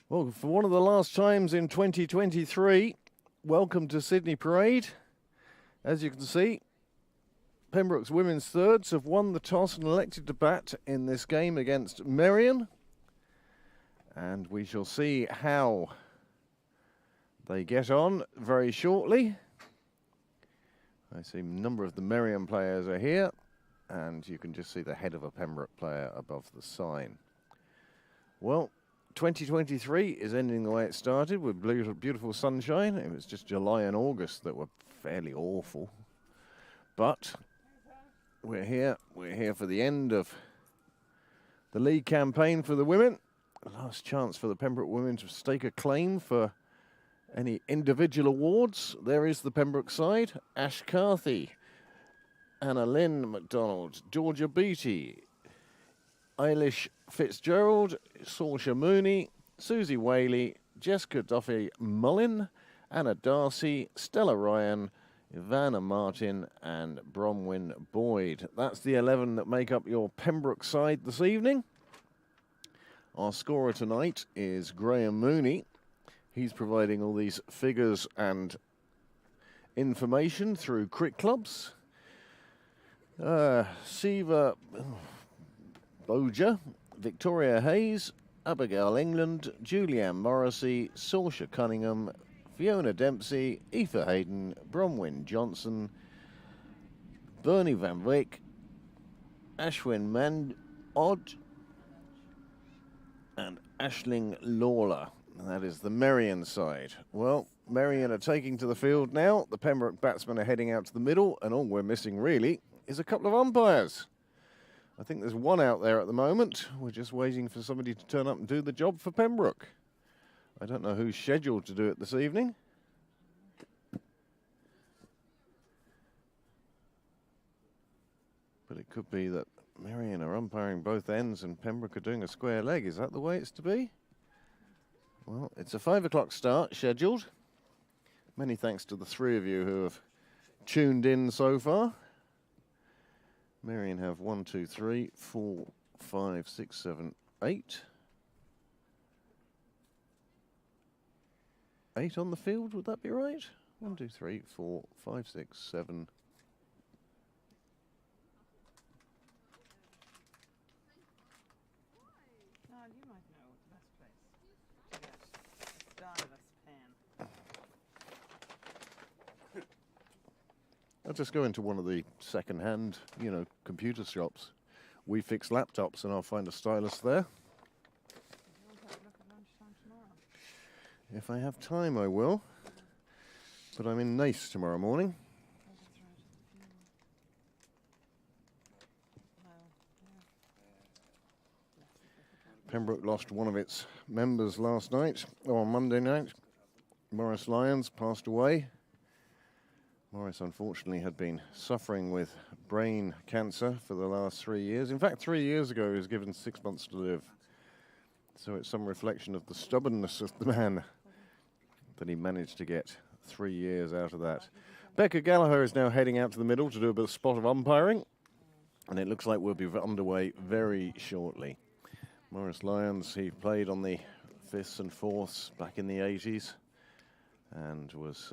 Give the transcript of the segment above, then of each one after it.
Well, for one of the last times in 2023, welcome to Sydney Parade. As you can see, Pembroke's women's thirds have won the toss and elected to bat in this game against Merrion. And we shall see how they get on very shortly. I see a number of the Merrion players are here, and you can just see the head of a Pembroke player above the sign. Well, 2023 is ending the way it started with beautiful sunshine. It was just July and August that were fairly awful. But we're here for the end of the league campaign for the women. Last chance for the Pembroke women to stake a claim for any individual awards. There is the Pembroke side. Ash Carthy, Anna Lynn McDonald, Georgia Beattie, Eilish Fitzgerald, Saoirse Mooney, Susie Whaley, Jessica Duffy Mullin, Anna Darcy, Stella Ryan, Ivana Martin and Bronwyn Boyd. That's the 11 that make up your Pembroke side this evening. Our scorer tonight is Graham Mooney. He's providing all these figures and information through cricket clubs. Siva Boja, Victoria Hayes, Abigail England, Julianne Morrissey, Saoirse Cunningham, Fiona Dempsey, Aoife Hayden, Bronwyn Johnson, Bernie Van Wyck, Ashwin Mandod, and Aisling Lawler. That is the Merrion side. Well, Merrion are taking to the field now. The Pembroke batsmen are heading out to the middle, and all we're missing really is a couple of umpires. I think there's one out there at the moment. We're just waiting for somebody to turn up and do the job for Pembroke. I don't know who's scheduled to do it this evening. But it could be that Merrion are umpiring both ends and Pembroke are doing a square leg. Is that the way it's to be? Well, it's a 5 o'clock start scheduled. Many thanks to the three of you who have tuned in so far. Merrion have 1, 2, 3, 4, 5, 6, 7, 8. 8 on the field, would that be right? 1, 2, 3, 4, 5, 6, 7. You might know the best place to get stylus pen. I'll just go into one of the second-hand, computer shops. We fix laptops, and I'll find a stylus there. You want to have a look at lunchtime tomorrow? If I have time, I will. But I'm in Nace tomorrow morning. Oh, that's right. Pembroke lost one of its members last night, or on Monday night. Morris Lyons passed away. Morris, unfortunately, had been suffering with brain cancer for the last 3 years. In fact, 3 years ago, he was given 6 months to live. So it's some reflection of the stubbornness of the man that he managed to get 3 years out of that. Becca Gallagher is now heading out to the middle to do a bit of spot of umpiring. And it looks like we'll be underway very shortly. Morris Lyons, he played on the 5th and 4ths back in the 80s and was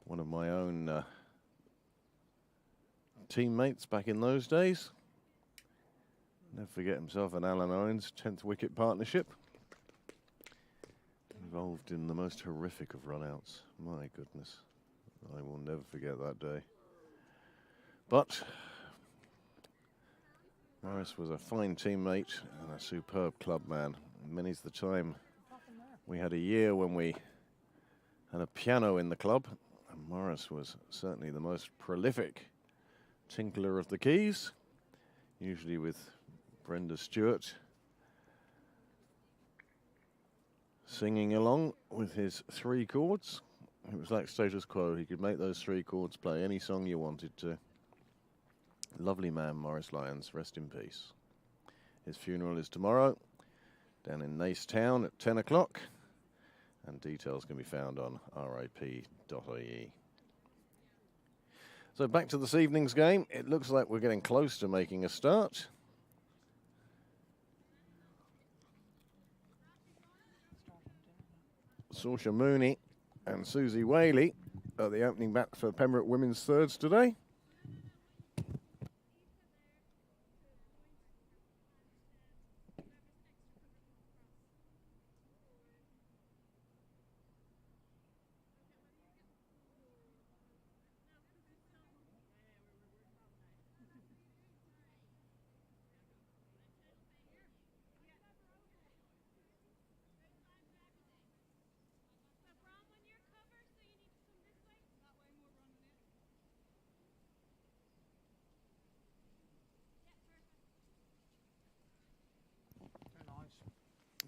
one of my own teammates back in those days. Never forget himself and Alan Owens, 10th wicket partnership. Involved in the most horrific of run-outs. My goodness, I will never forget that day. But Morris was a fine teammate and a superb club man. Many's the time we had a year when we had a piano in the club, and Morris was certainly the most prolific tinkler of the keys, usually with Brenda Stewart singing along with his 3 chords. It was like status quo. He could make those 3 chords play any song you wanted to. Lovely man, Morris Lyons, rest in peace. His funeral is tomorrow down in Nace Town at 10 o'clock, and details can be found on rip.ie. So back to this evening's game. It looks like we're getting close to making a start. Saoirse Mooney and Susie Whaley are the opening bat for Pembroke women's thirds today.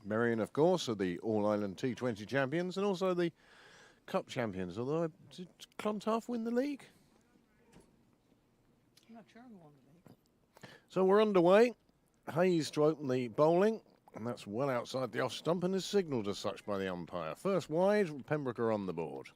Merrion, of course, are the All-Ireland T20 champions and also the Cup champions. Although, did Clontarf win the league? I'm not sure who won the league. So we're underway. Hayes to open the bowling, and that's well outside the off stump and is signalled as such by the umpire. First wide, Pembroke are on the board.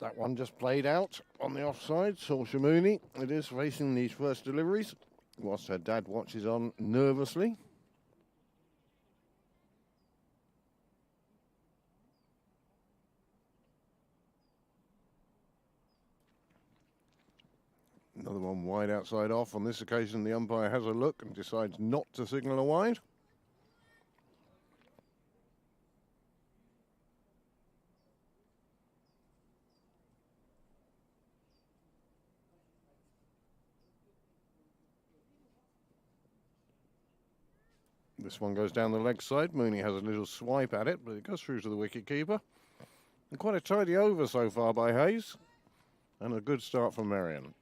That one just played out on the offside. Saoirse Mooney, it is, facing these first deliveries, whilst her dad watches on nervously. Another one wide outside off. On this occasion, the umpire has a look and decides not to signal a wide. This one goes down the leg side. Mooney has a little swipe at it, but it goes through to the wicket-keeper. And quite a tidy over so far by Hayes. And a good start from Merrion.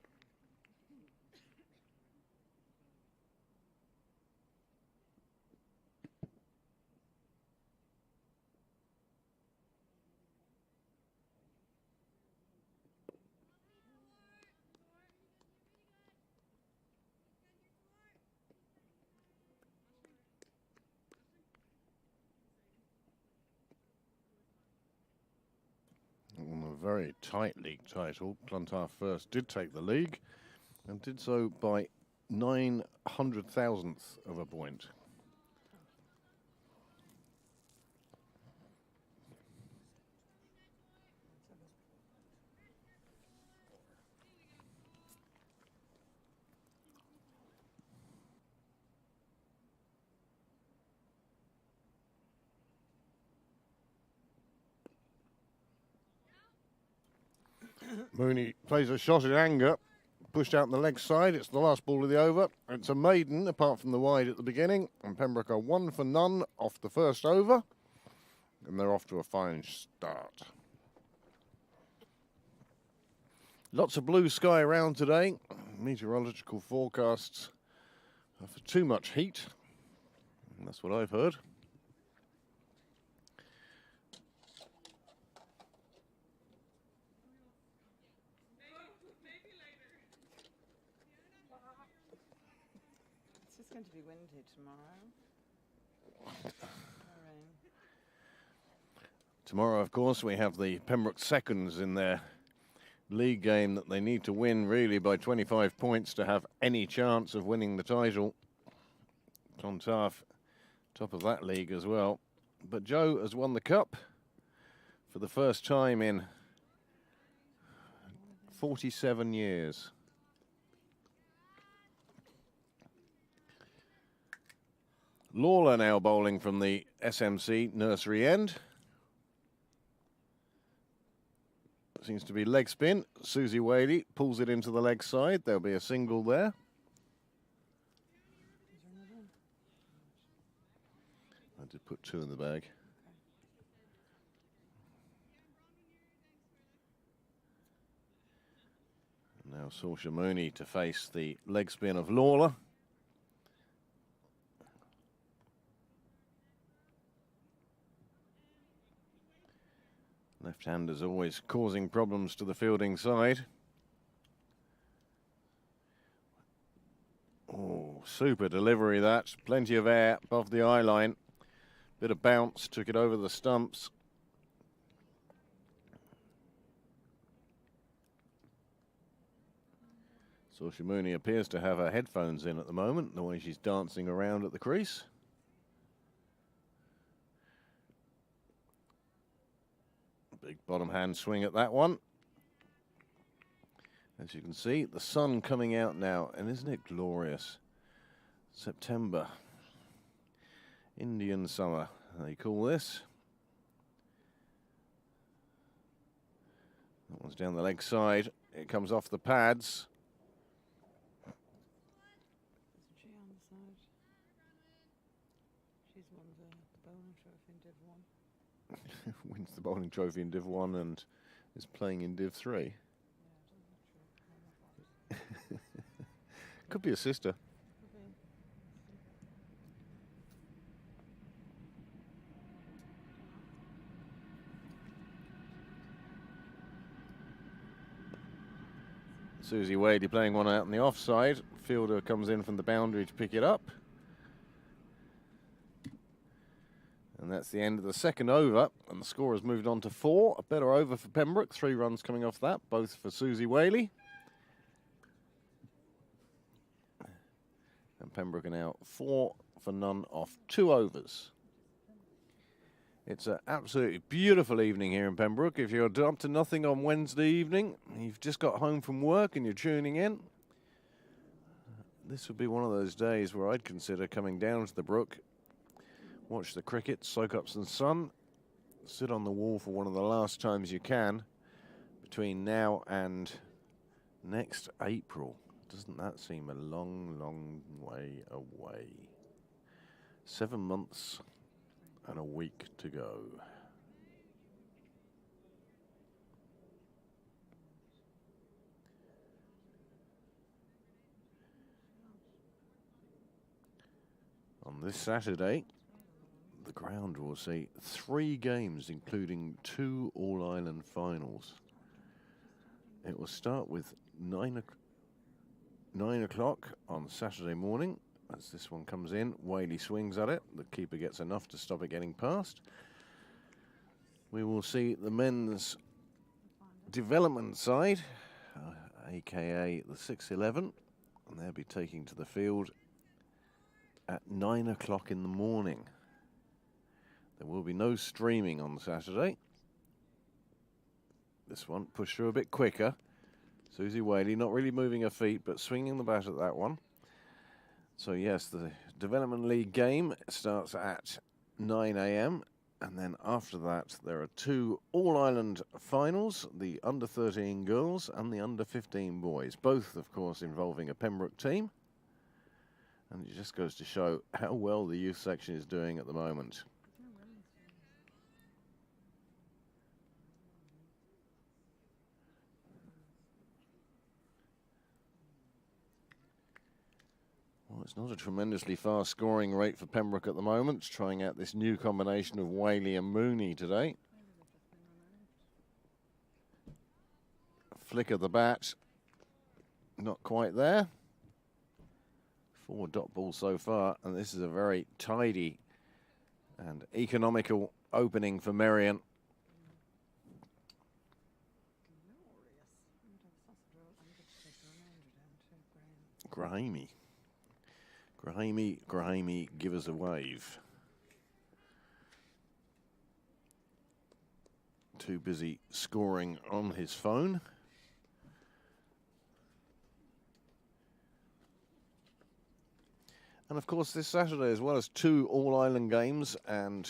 On a very tight league title, Clontarf first did take the league and did so by 900,000th of a point. Mooney plays a shot in anger, pushed out on the leg side. It's the last ball of the over. It's a maiden, apart from the wide at the beginning, and Pembroke are 1 for none off the first over, and they're off to a fine start. Lots of blue sky around today. Meteorological forecasts are for too much heat, and that's what I've heard. It's going to be windy tomorrow. Tomorrow, of course, we have the Pembroke seconds in their league game that they need to win, really, by 25 points to have any chance of winning the title. Clontarf, top of that league as well. But Joe has won the cup for the first time in 47 years. Lawler now bowling from the SMC nursery end. Seems to be leg spin. Susie Whaley pulls it into the leg side. There'll be a single there. I did put 2 in the bag. Now Saoirse Mooney to face the leg spin of Lawler. Left-handers always causing problems to the fielding side. Oh, super delivery that. Plenty of air above the eye line. Bit of bounce, took it over the stumps. Saoirse Mooney appears to have her headphones in at the moment, the way she's dancing around at the crease. Big bottom hand swing at that one. As you can see, the sun coming out now, and isn't it glorious? September. Indian summer, they call this. That one's down the leg side. It comes off the pads. Isn't she on the side? She's won the bowling trophy in Div 1. Wins the bowling trophy in Div 1 and is playing in Div 3. Yeah, Could be a sister. Susie Wadey playing one out on the offside. Fielder comes in from the boundary to pick it up. And that's the end of the second over. And the score has moved on to 4. A better over for Pembroke. 3 runs coming off that, both for Susie Whaley. And Pembroke are now 4 for none off 2 overs. It's an absolutely beautiful evening here in Pembroke. If you're up to nothing on Wednesday evening, you've just got home from work and you're tuning in, this would be one of those days where I'd consider coming down to the brook, watch the cricket, soak up some sun, sit on the wall for one of the last times you can between now and next April. Doesn't that seem a long, long way away? 7 months and a week to go. On this Saturday, the ground will see 3 games, including 2 All-Ireland finals. It will start with 9 o'clock on Saturday morning. As this one comes in, Whaley swings at it. The keeper gets enough to stop it getting past. We will see the men's development side, aka the 6-11, and they'll be taking to the field at 9 o'clock in the morning. There will be no streaming on Saturday. This one pushed through a bit quicker. Susie Whaley not really moving her feet, but swinging the bat at that one. So yes, the Development League game starts at 9 a.m. and then after that there are 2 All-Ireland finals, the under-13 girls and the under-15 boys, both of course involving a Pembroke team. And it just goes to show how well the youth section is doing at the moment. Well, it's not a tremendously fast scoring rate for Pembroke at the moment, trying out this new combination of Whaley and Mooney today. Flick of the bat, not quite there. 4 dot balls so far, and this is a very tidy and economical opening for Merrion. Grahamy. Grahamy, give us a wave. Too busy scoring on his phone. And of course this Saturday, as well as 2 All-Ireland games, and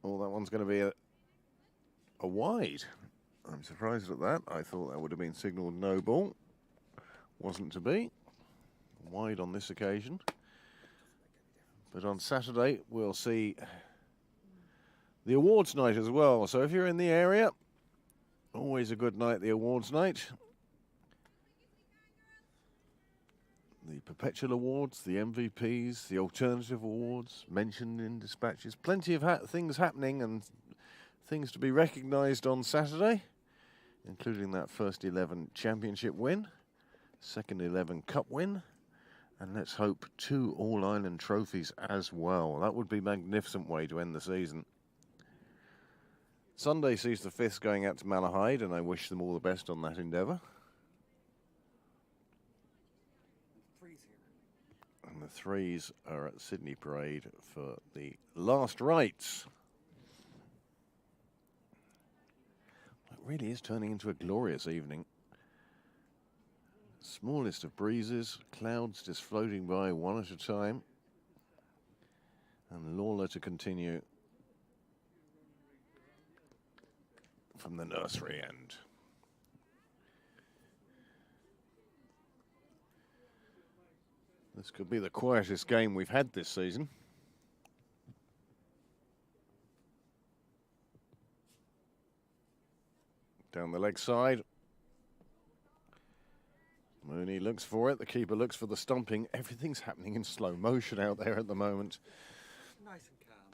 that one's going to be a wide. I'm surprised at that. I thought that would have been signalled no ball. Wasn't to be. Wide on this occasion. But on Saturday, we'll see the awards night as well. So if you're in the area, always a good night, the awards night. The Perpetual Awards, the MVPs, the Alternative Awards, mentioned in dispatches. Plenty of things happening and things to be recognised on Saturday, including that first 11 championship win, second 11 cup win, and let's hope 2 All-Ireland trophies as well. That would be a magnificent way to end the season. Sunday sees the 5th going out to Malahide, and I wish them all the best on that endeavour. And the threes are at Sydney Parade for the last rites. It really is turning into a glorious evening. Smallest of breezes, clouds just floating by one at a time. And Lawler to continue from the nursery end. This could be the quietest game we've had this season. Down the leg side. Mooney looks for it. The keeper looks for the stomping. Everything's happening in slow motion out there at the moment. Nice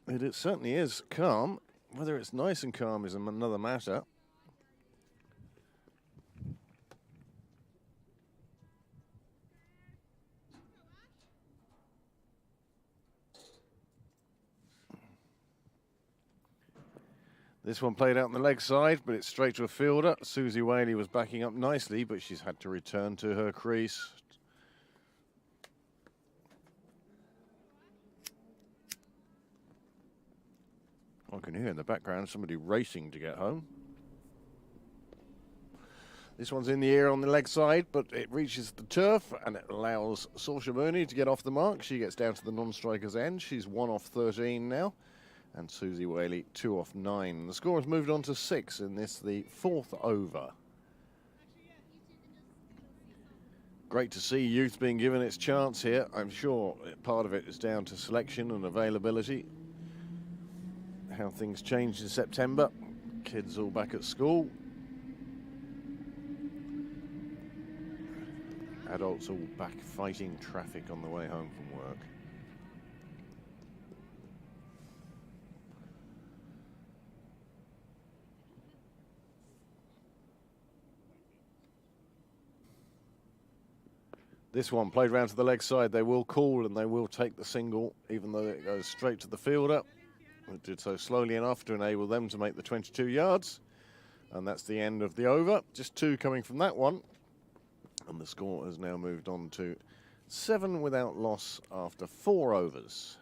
and calm. It certainly is calm. Whether it's nice and calm is another matter. This one played out on the leg side, but it's straight to a fielder. Susie Whaley was backing up nicely, but she's had to return to her crease. I can hear in the background somebody racing to get home. This one's in the air on the leg side, but it reaches the turf and it allows Saoirse Mooney to get off the mark. She gets down to the non-striker's end. She's 1 off 13 now. And Susie Whaley 2 off 9. The score has moved on to 6 in this, the 4th over. Great to see youth being given its chance here. I'm sure part of it is down to selection and availability. How things changed in September. Kids all back at school. Adults all back fighting traffic on the way home from work. This one played round to the leg side. They will call and they will take the single, even though it goes straight to the fielder. It did so slowly enough to enable them to make the 22 yards. And that's the end of the over. Just 2 coming from that one. And the score has now moved on to 7 without loss after 4 overs.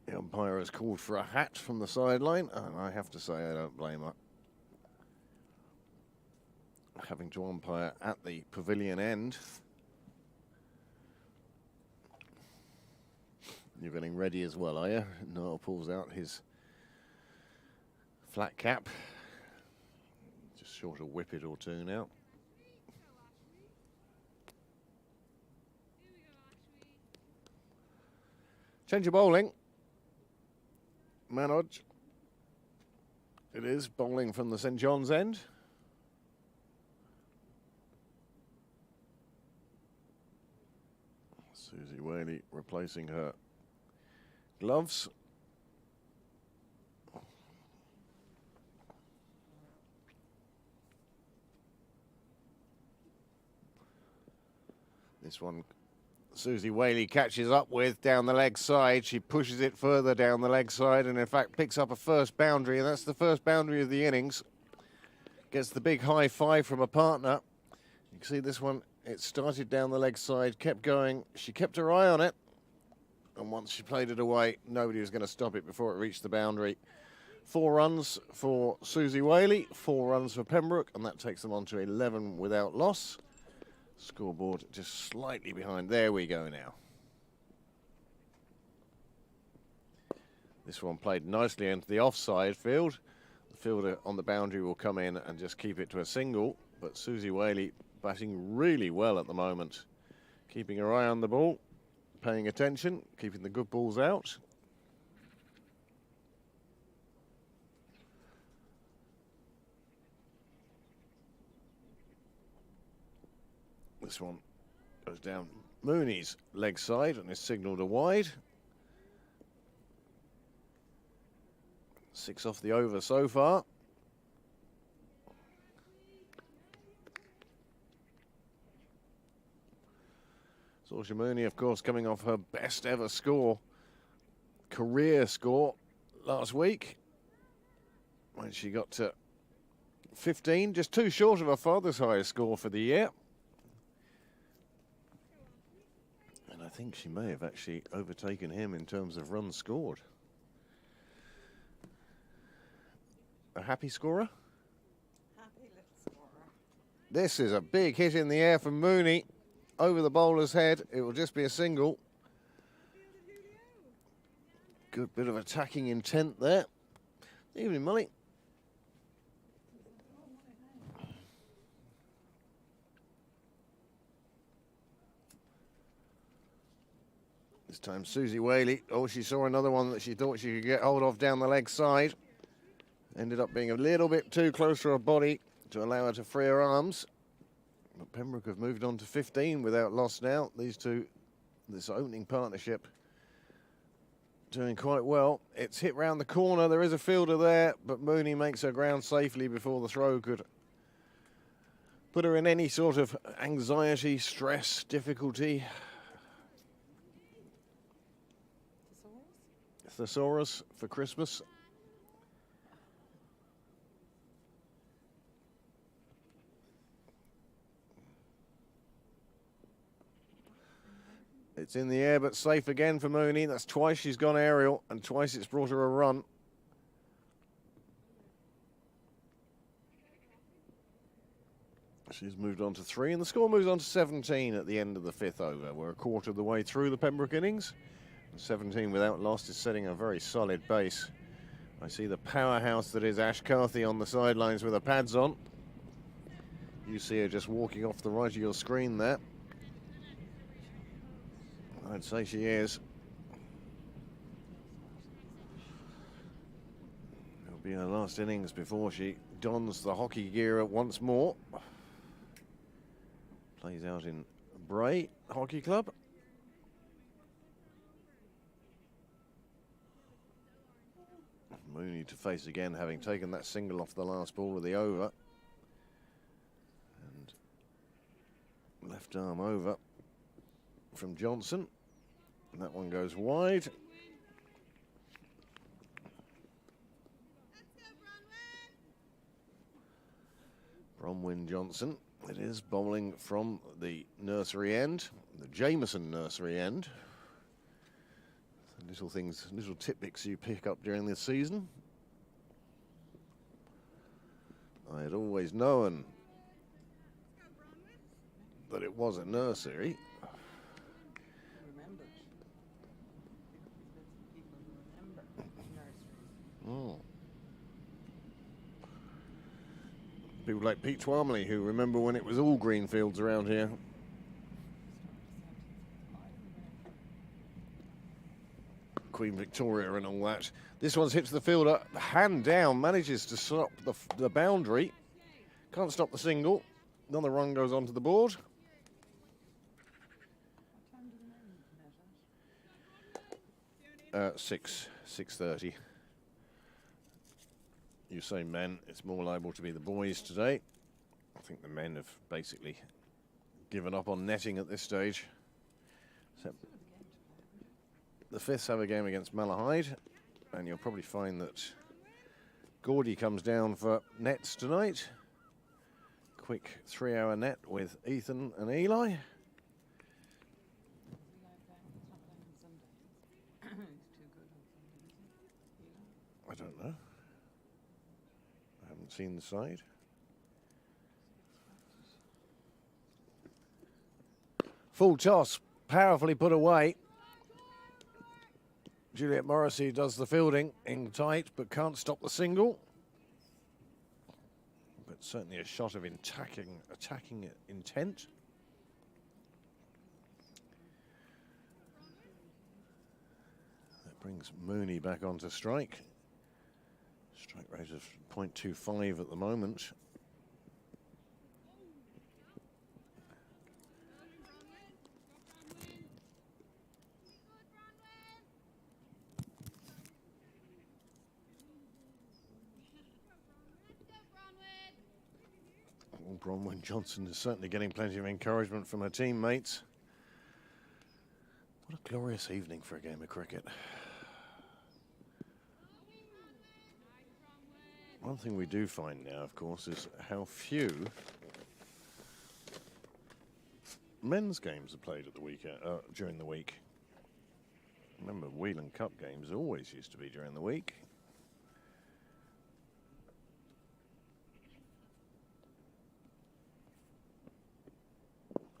The umpire has called for a hat from the sideline, and I have to say I don't blame her. Having to umpire at the pavilion end. You're getting ready as well, are you? Noel pulls out his flat cap. Just short a whippet or 2 now. Change of bowling. Manoj. It is bowling from the St John's end. Susie Whaley replacing her gloves. This one Susie Whaley catches up with down the leg side. She pushes it further down the leg side and in fact picks up a first boundary, and that's the first boundary of the innings. Gets the big high five from a partner. You can see this one, it started down the leg side, kept going. She kept her eye on it, and once she played it away, nobody was going to stop it before it reached the boundary. 4 runs for Susie Whaley, 4 runs for Pembroke, and that takes them on to 11 without loss. Scoreboard just slightly behind. There we go now. This one played nicely into the offside field. The fielder on the boundary will come in and just keep it to a single, but Susie Whaley batting really well at the moment. Keeping her eye on the ball, paying attention, keeping the good balls out. This one goes down Mooney's leg side and is signalled a wide. 6 off the over so far. Saoirse Mooney, of course, coming off her best ever score, career score last week, when she got to 15, just 2 short of her father's highest score for the year. And I think she may have actually overtaken him in terms of runs scored. A happy scorer? Happy little scorer. This is a big hit in the air from Mooney over the bowler's head. It will just be a single. Good bit of attacking intent there. Evening, Molly. This time Susie Whaley, oh, she saw another one that she thought she could get hold of down the leg side. Ended up being a little bit too close to her body to allow her to free her arms. But Pembroke have moved on to 15 without loss now. These two, this opening partnership, doing quite well. It's hit round the corner. There is a fielder there, but Mooney makes her ground safely before the throw could put her in any sort of anxiety, stress, difficulty. Thesaurus for Christmas. It's in the air, but safe again for Mooney. That's twice she's gone aerial, and twice it's brought her a run. She's moved on to 3, and the score moves on to 17 at the end of the 5th over. We're a quarter of the way through the Pembroke innings. 17 without loss is setting a very solid base. I see the powerhouse that is Ash Carthy on the sidelines with her pads on. You see her just walking off the right of your screen there. I'd say she is. It'll be her last innings before she dons the hockey gear once more. Plays out in Bray Hockey Club. Mooney to face again, having taken that single off the last ball of the over. And left arm over from Johnson. And that one goes wide. Bronwyn Johnson, it is, bowling from the nursery end, the Jameson nursery end. Little things, little tidbits you pick up during this season. I had always known that it was a nursery. Remembered. People who remember nurseries. Oh. People like Pete Twamley who remember when it was all green fields around here. Queen Victoria and all that. This one's hit to the fielder, hand down, manages to stop the boundary. Can't stop the single. Another run goes onto the board. What time do the men measure? 6:30. You say men, it's more liable to be the boys today. I think the men have basically given up on netting at this stage. Except the Fifths have a game against Malahide, and you'll probably find that Gordy comes down for nets tonight. Quick 3-hour net with Ethan and Eli. I don't know. I haven't seen the side. Full toss, powerfully put away. Juliet Morrissey does the fielding in tight, but can't stop the single. But certainly a shot of attacking intent. That brings Mooney back onto strike. Strike rate of .25 at the moment. Bronwyn Johnson is certainly getting plenty of encouragement from her teammates. What a glorious evening for a game of cricket. One thing we do find now, of course, is how few men's games are played at the weekend, during the week. Remember, Whelan Cup games always used to be during the week.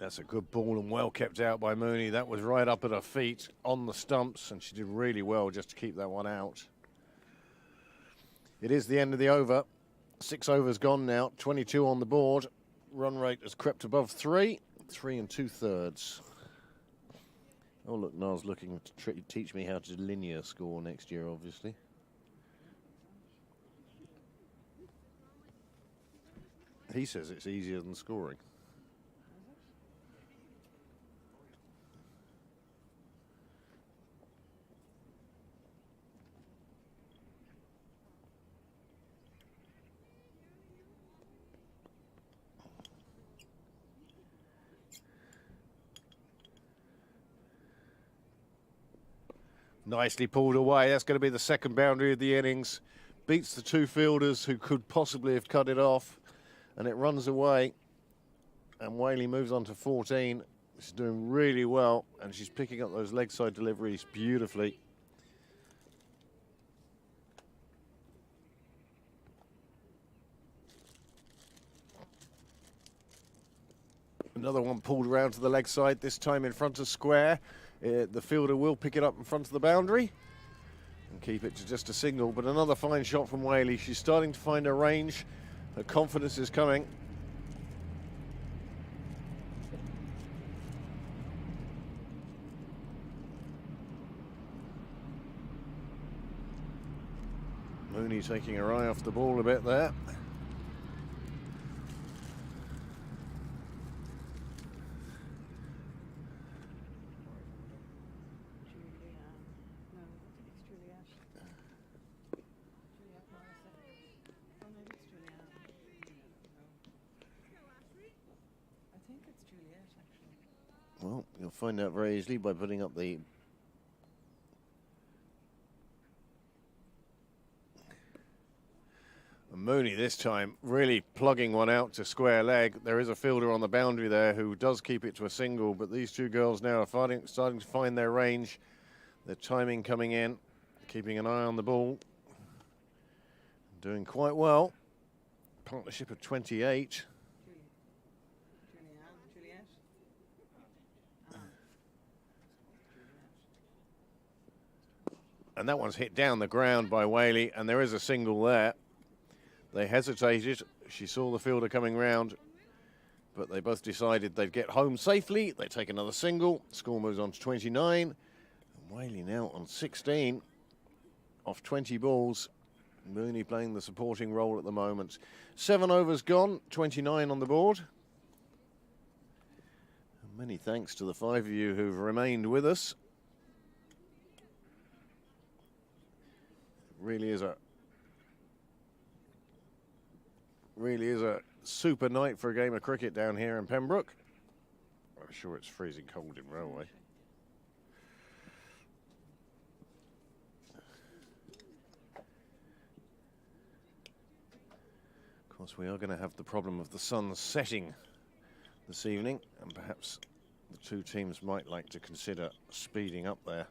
That's a good ball and well kept out by Mooney. That was right up at her feet on the stumps, and she did really well just to keep that one out. It is the end of the over. 6 overs gone now, 22 on the board. Run rate has crept above 3 2/3. Oh, look, Niall's looking to teach me how to linear score next year, obviously. He says it's easier than scoring. Nicely pulled away. That's going to be the second boundary of the innings. Beats the two fielders who could possibly have cut it off. And it runs away. And Whaley moves on to 14. She's doing really well. And she's picking up those leg side deliveries beautifully. Another one pulled around to the leg side, this time in front of square. The fielder will pick it up in front of the boundary and keep it to just a single. But another fine shot from Whaley. She's starting to find her range. Her confidence is coming. Mooney taking her eye off the ball a bit there. Well, you'll find out very easily by putting up the... Mooney this time really plugging one out to square leg. There is a fielder on the boundary there who does keep it to a single, but these two girls now are starting to find their range. Their timing coming in, keeping an eye on the ball. Doing quite well. Partnership of 28. And that one's hit down the ground by Whaley, and there is a single there. They hesitated. She saw the fielder coming round, but they both decided they'd get home safely. They take another single. Score moves on to 29. And Whaley now on 16 off 20 balls. Mooney playing the supporting role at the moment. 7 overs gone, 29 on the board. And many thanks to the 5 of you who've remained with us. Really is a super night for a game of cricket down here in Pembroke. I'm sure it's freezing cold in Railway. Of course, we are going to have the problem of the sun setting this evening, and perhaps the two teams might like to consider speeding up their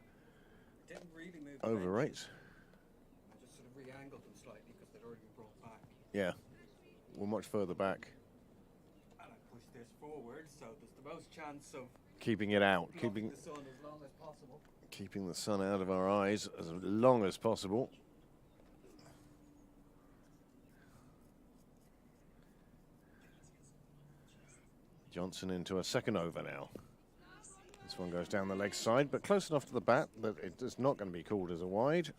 over rates. Re-angled them slightly because they'd already been brought back. Yeah, we're much further back. And I pushed this forward, so there's the most chance of Keeping it out, keeping the sun as long as possible. keeping the sun out of our eyes as long as possible. Johnson into a second over now. This one goes down the leg side, but close enough to the bat that it is not going to be called as a wide.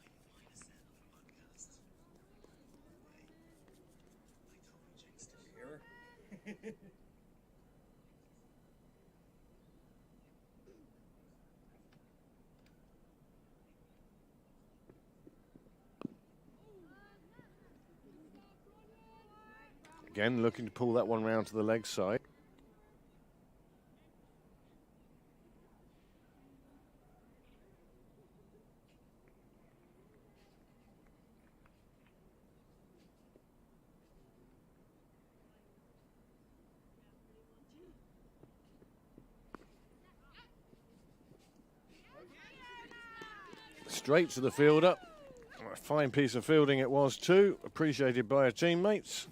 Again, looking to pull that one round to the leg side. straight to the fielder. A fine piece of fielding it was too, appreciated by her teammates.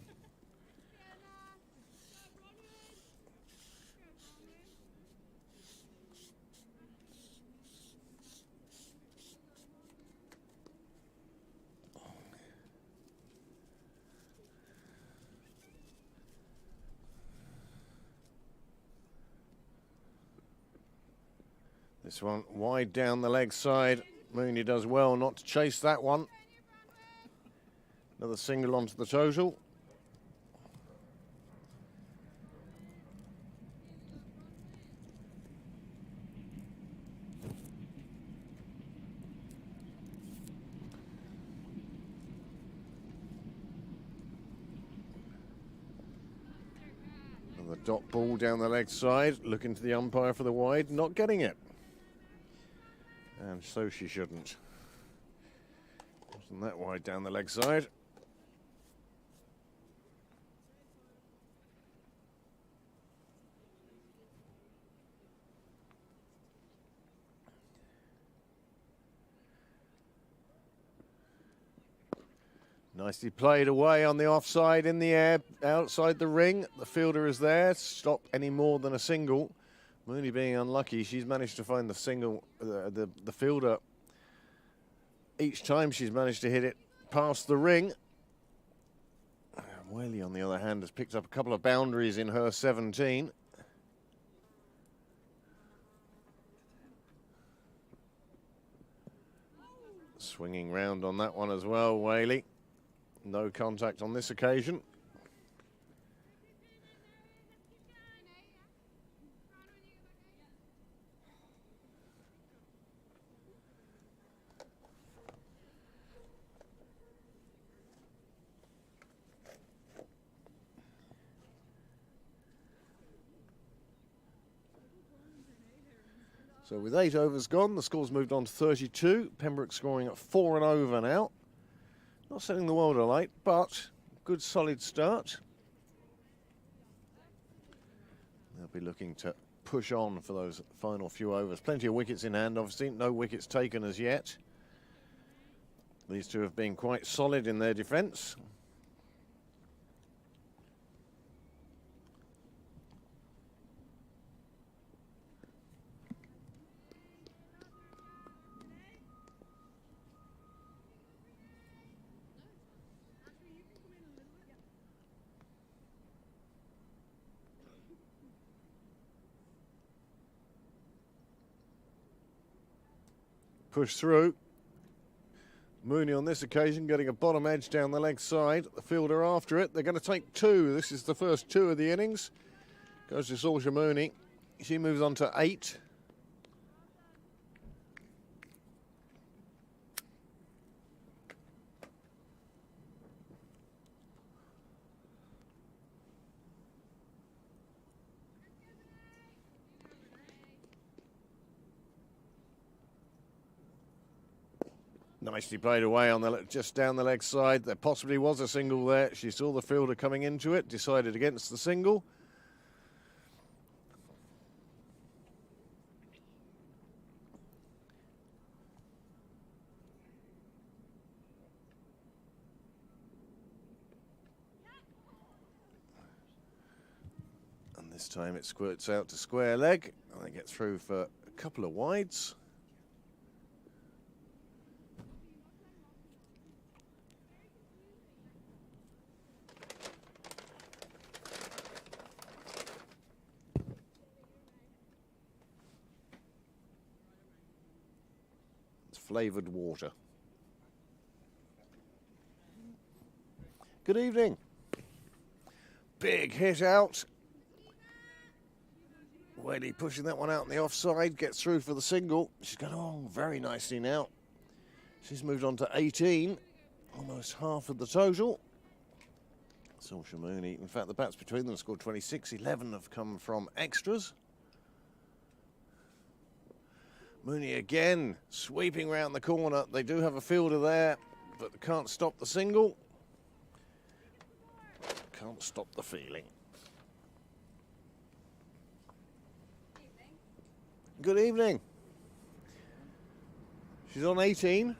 This one wide down the leg side. Mooney does well not to chase that one. Another single onto the total. Another dot ball down the leg side, looking to the umpire for the wide, not getting it. And so she shouldn't. Wasn't that wide down the leg side. Nicely played away on the offside in the air, outside the ring. The fielder is there. Stop any more than a single. Mooney being unlucky, she's managed to find the single, the fielder. Each time she's managed to hit it past the ring. Whaley, on the other hand, has picked up a couple of boundaries in her 17. Swinging round on that one as well, Whaley. No contact on this occasion. So with 8 overs gone, the score's moved on to 32. Pembroke scoring at 4 and over now. Not setting the world alight, but good solid start. They'll be looking to push on for those final few overs. Plenty of wickets in hand, obviously. No wickets taken as yet. These two have been quite solid in their defence. Push through. Mooney on this occasion getting a bottom edge down the leg side. The fielder after it. They're going to take 2. This is the first 2 of the innings. Goes to Saoirse Mooney. She moves on to 8. Nicely played away on the just down the leg side. There possibly was a single there. She saw the fielder coming into it, decided against the single. And this time it squirts out to square leg. And they get through for a couple of wides. Flavoured water. Good evening. Big hit out. Whaley pushing that one out on the offside, gets through for the single. She's going on very nicely now. She's moved on to 18, almost half of the total. Saoirse Mooney, in fact the bats between them scored 26, 11 have come from extras. Mooney again, sweeping round the corner. They do have a fielder there, but can't stop the single. Can't stop the feeling. Good evening. She's on 18.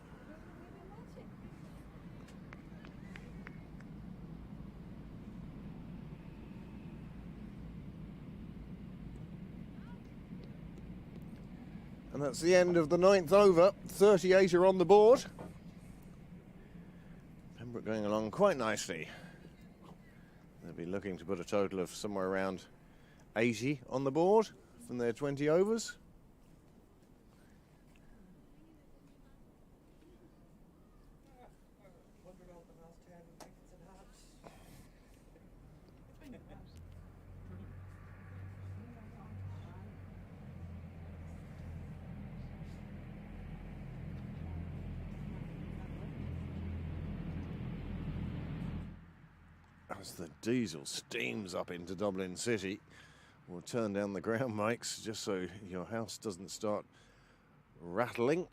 And that's the end of the 9th over. 38 are on the board. Pembroke going along quite nicely. They'll be looking to put a total of somewhere around 80 on the board from their 20 overs. As the diesel steams up into Dublin City, we'll turn down the ground mics just so your house doesn't start rattling.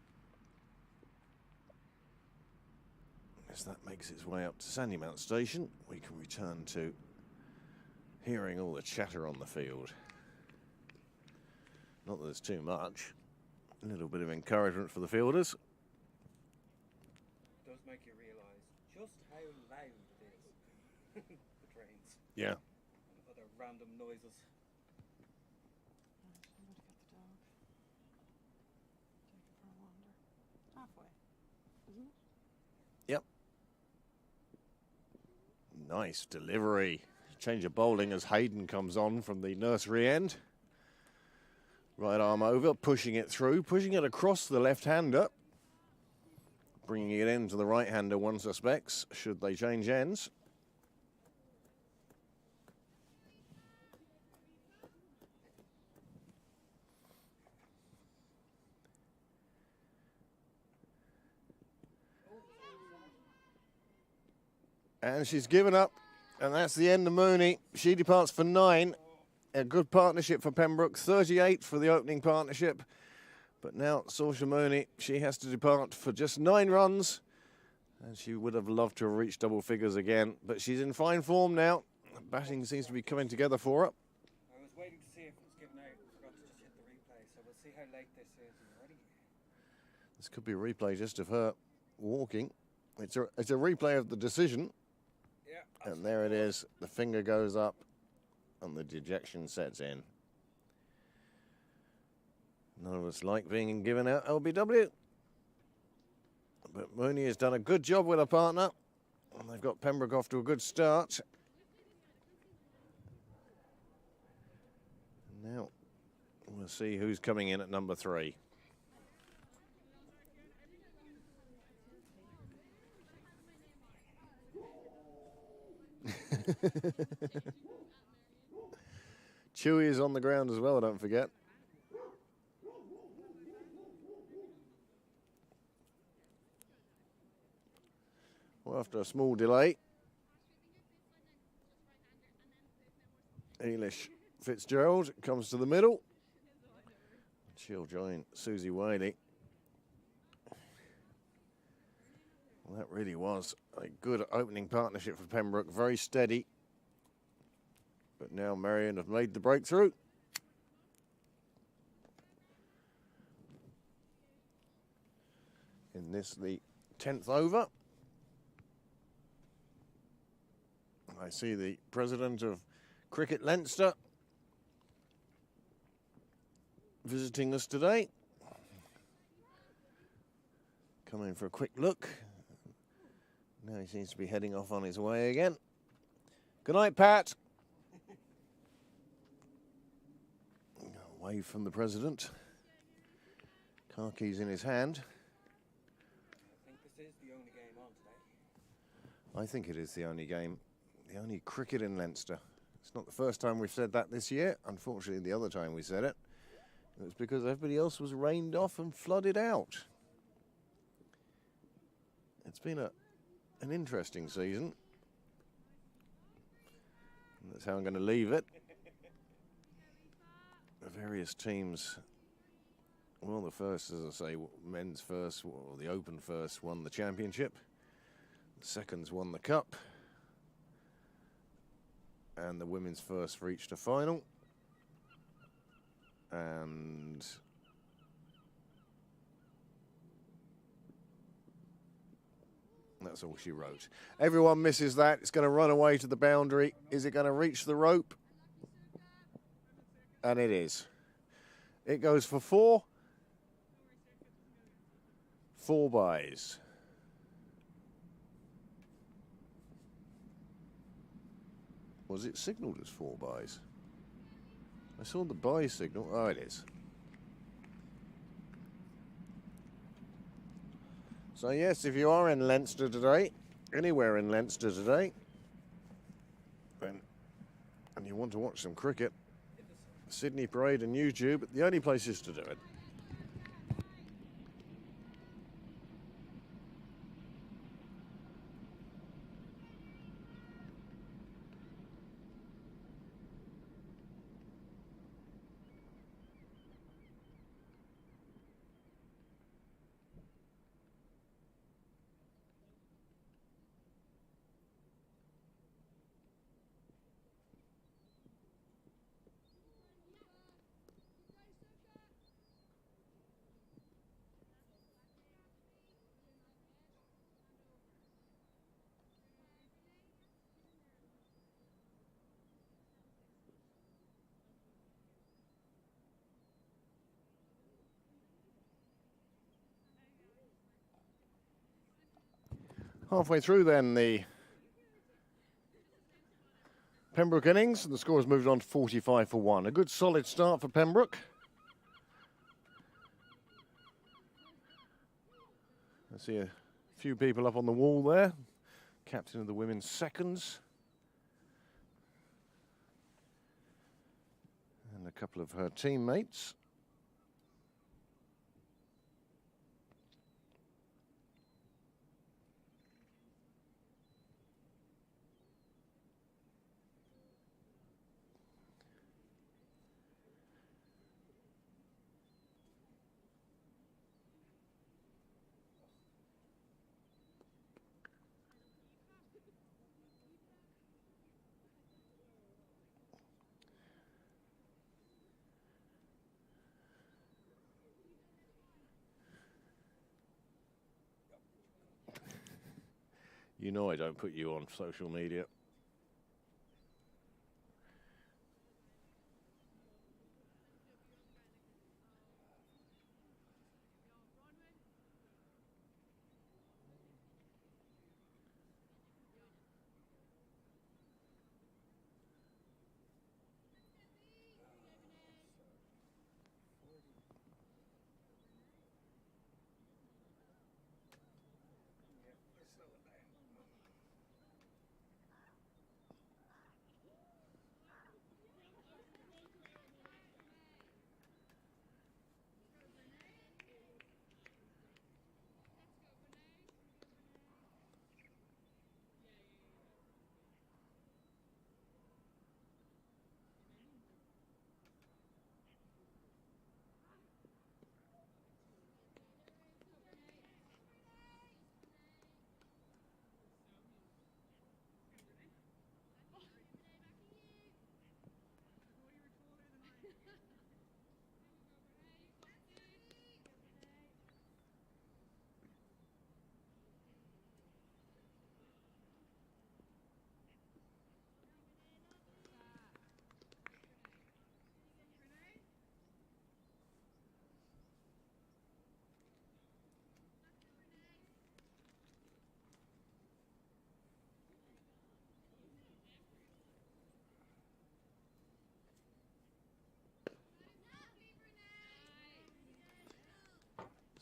As that makes its way up to Sandymount Station, we can return to hearing all the chatter on the field. Not that there's too much. A little bit of encouragement for the fielders. It does make you realise just how loud it is. The trains. Yeah. And other random noises. Somebody get the dog. Take it for a wander. Halfway, isn't it? Yep. Nice delivery. Change of bowling as Hayden comes on from the nursery end. Right arm over, pushing it through, pushing it across the left-hander. Bringing it into the right-hander, one suspects, should they change ends. And she's given up, and that's the end of Mooney. She departs for 9. A good partnership for Pembroke, 38 for the opening partnership. But now Saoirse Mooney, she has to depart for just 9 runs. And she would have loved to have reached double figures again. But she's in fine form now. Batting seems to be coming together for her. I was waiting to see if it was given out. Forgot to just hit the replay, so we'll see how late this is. Are you ready? This could be a replay just of her walking. It's a replay of the decision. Yeah. And there it is. The finger goes up and the dejection sets in. None of us like being given out LBW. But Mooney has done a good job with her partner. And they've got Pembroke off to a good start. Now, we'll see who's coming in at number 3. Chewy is on the ground as well, don't forget. Well, after a small delay, Eilish Fitzgerald comes to the middle. She'll join Susie Whaley. Well, that really was a good opening partnership for Pembroke, very steady. But now Merrion have made the breakthrough. In this, the 10th over. I see the president of Cricket Leinster visiting us today. Come in for a quick look. Now he seems to be heading off on his way again. Good night, Pat. Wave from the president. Car keys in his hand. I think this is the only game on today. I think it is the only game, the only cricket in Leinster. It's not the first time we've said that this year. Unfortunately, the other time we said it, it was because everybody else was rained off and flooded out. It's been an interesting season. And that's how I'm going to leave it. The various teams, well, the first, as I say, men's first, or the Open first, won the championship. The seconds won the cup. And the women's first reached a final. And That's all she wrote. Everyone misses that. It's going to run away to the boundary. Is it going to reach the rope? And it is. It goes for 4. 4 buys. Was it signalled as 4 buys? I saw the buy signal. Oh, it is. So yes, if you are in Leinster today, anywhere in Leinster today, and you want to watch some cricket, Sydney Parade and YouTube, the only places to do it. Halfway through then the Pembroke innings, and the score has moved on to 45 for 1. A good solid start for Pembroke. I see a few people up on the wall there. Captain of the women's seconds. And a couple of her teammates. You know I don't put you on social media.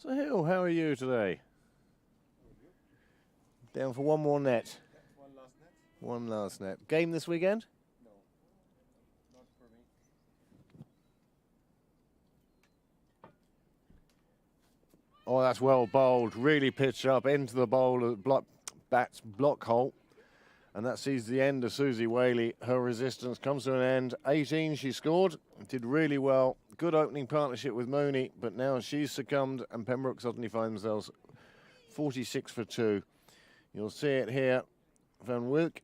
So Hill, how are you today? Down for one more net. One last net? One last net. Game this weekend? No. Not for me. Oh, that's well bowled. Really pitched up into the bowl of bat's block hole. And that sees the end of Susie Whaley. Her resistance comes to an end. 18 she scored. Did really well. Good opening partnership with Mooney, but now she's succumbed and Pembroke suddenly find themselves 46 for 2. You'll see it here. Van Wilk.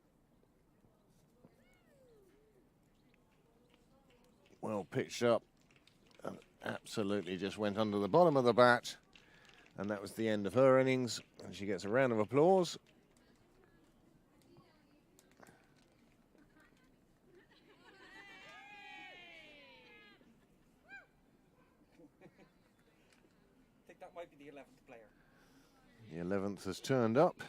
Well pitched up. And absolutely just went under the bottom of the bat. And that was the end of her innings. And she gets a round of applause. think that might be the 11th player. The 11th has turned up.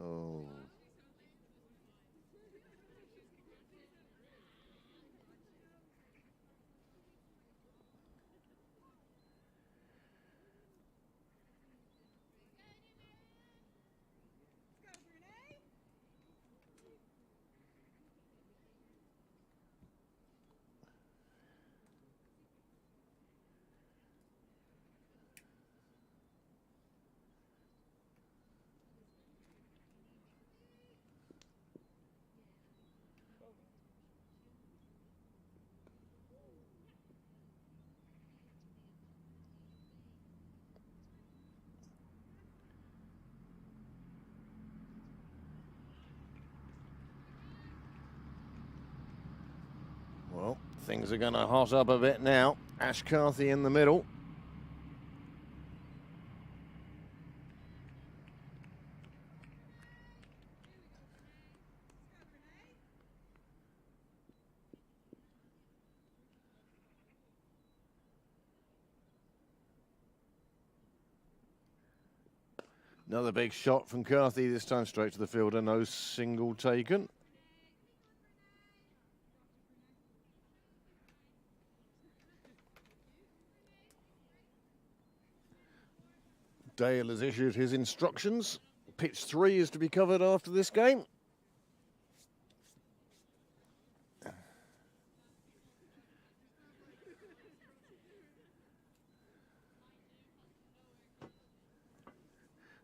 Oh. Well, things are going to hot up a bit now. Ash Carthy in the middle. Another big shot from Carthy, this time straight to the fielder, no single taken. Dale has issued his instructions. Pitch 3 is to be covered after this game.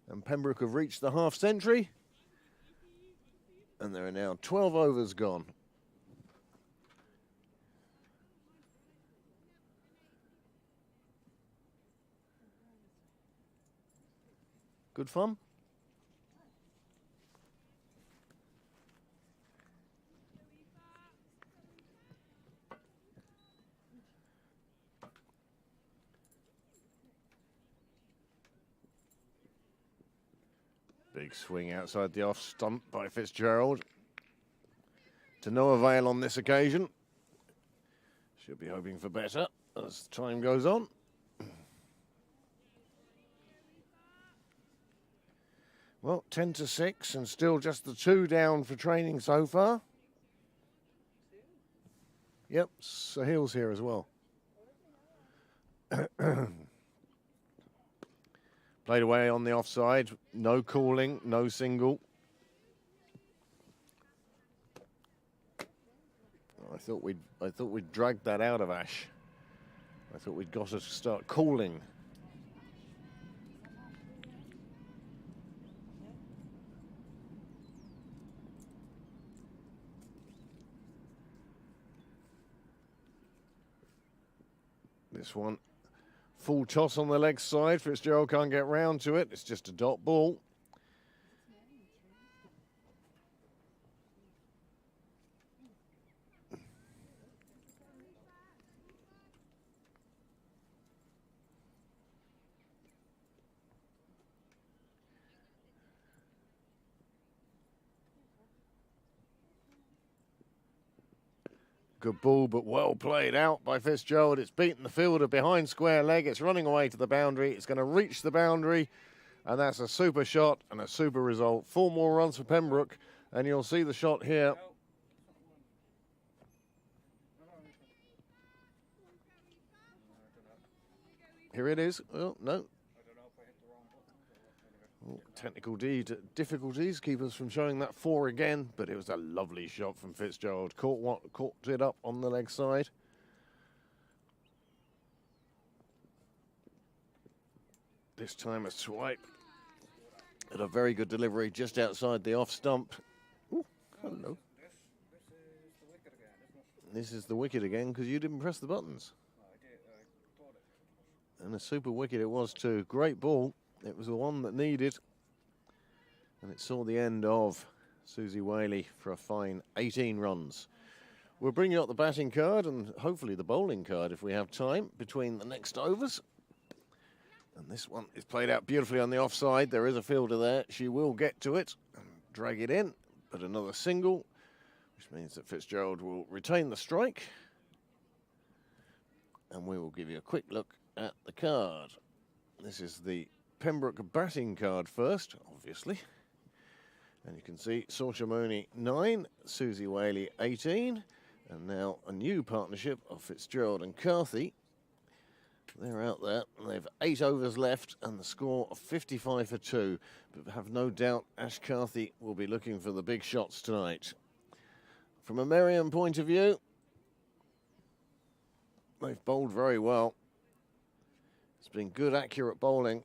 And Pembroke have reached the half century. And there are now 12 overs gone. Good fun. Big swing outside the off stump by Fitzgerald. To no avail on this occasion. She'll be hoping for better as time goes on. Well, 10-6 and still just the 2 down for training so far. Yep, Sahil's here as well. Played away on the offside, no calling, no single. I thought we'd dragged that out of Ash. I thought we'd got her to start calling. This one, full toss on the leg side. Fitzgerald can't get round to it. It's just a dot ball. Good ball, but well played out by Fitzgerald. It's beaten the fielder behind square leg. It's running away to the boundary. It's going to reach the boundary, and that's a super shot and a super result. 4 more runs for Pembroke, and you'll see the shot here. Here it is. Oh, no. Oh, technical difficulties keep us from showing that 4 again, but it was a lovely shot from Fitzgerald. Caught it up on the leg side. This time a swipe at a very good delivery just outside the off stump. Ooh, hello. This is the wicket again because you didn't press the buttons. And a super wicket it was too. Great ball. It was the one that needed, and it saw the end of Susie Whaley for a fine 18 runs. We'll bring you up the batting card and hopefully the bowling card if we have time between the next overs. And this one is played out beautifully on the offside. There is a fielder there. She will get to it and drag it in. But another single, which means that Fitzgerald will retain the strike. And we will give you a quick look at the card. This is the Pembroke batting card first, obviously. And you can see Saoirse Mooney 9, Susie Whaley 18, and now a new partnership of Fitzgerald and Carthy. They're out there, and they've 8 overs left and the score of 55 for 2. But have no doubt Ash Carthy will be looking for the big shots tonight. From a Merrion point of view, they've bowled very well. It's been good, accurate bowling.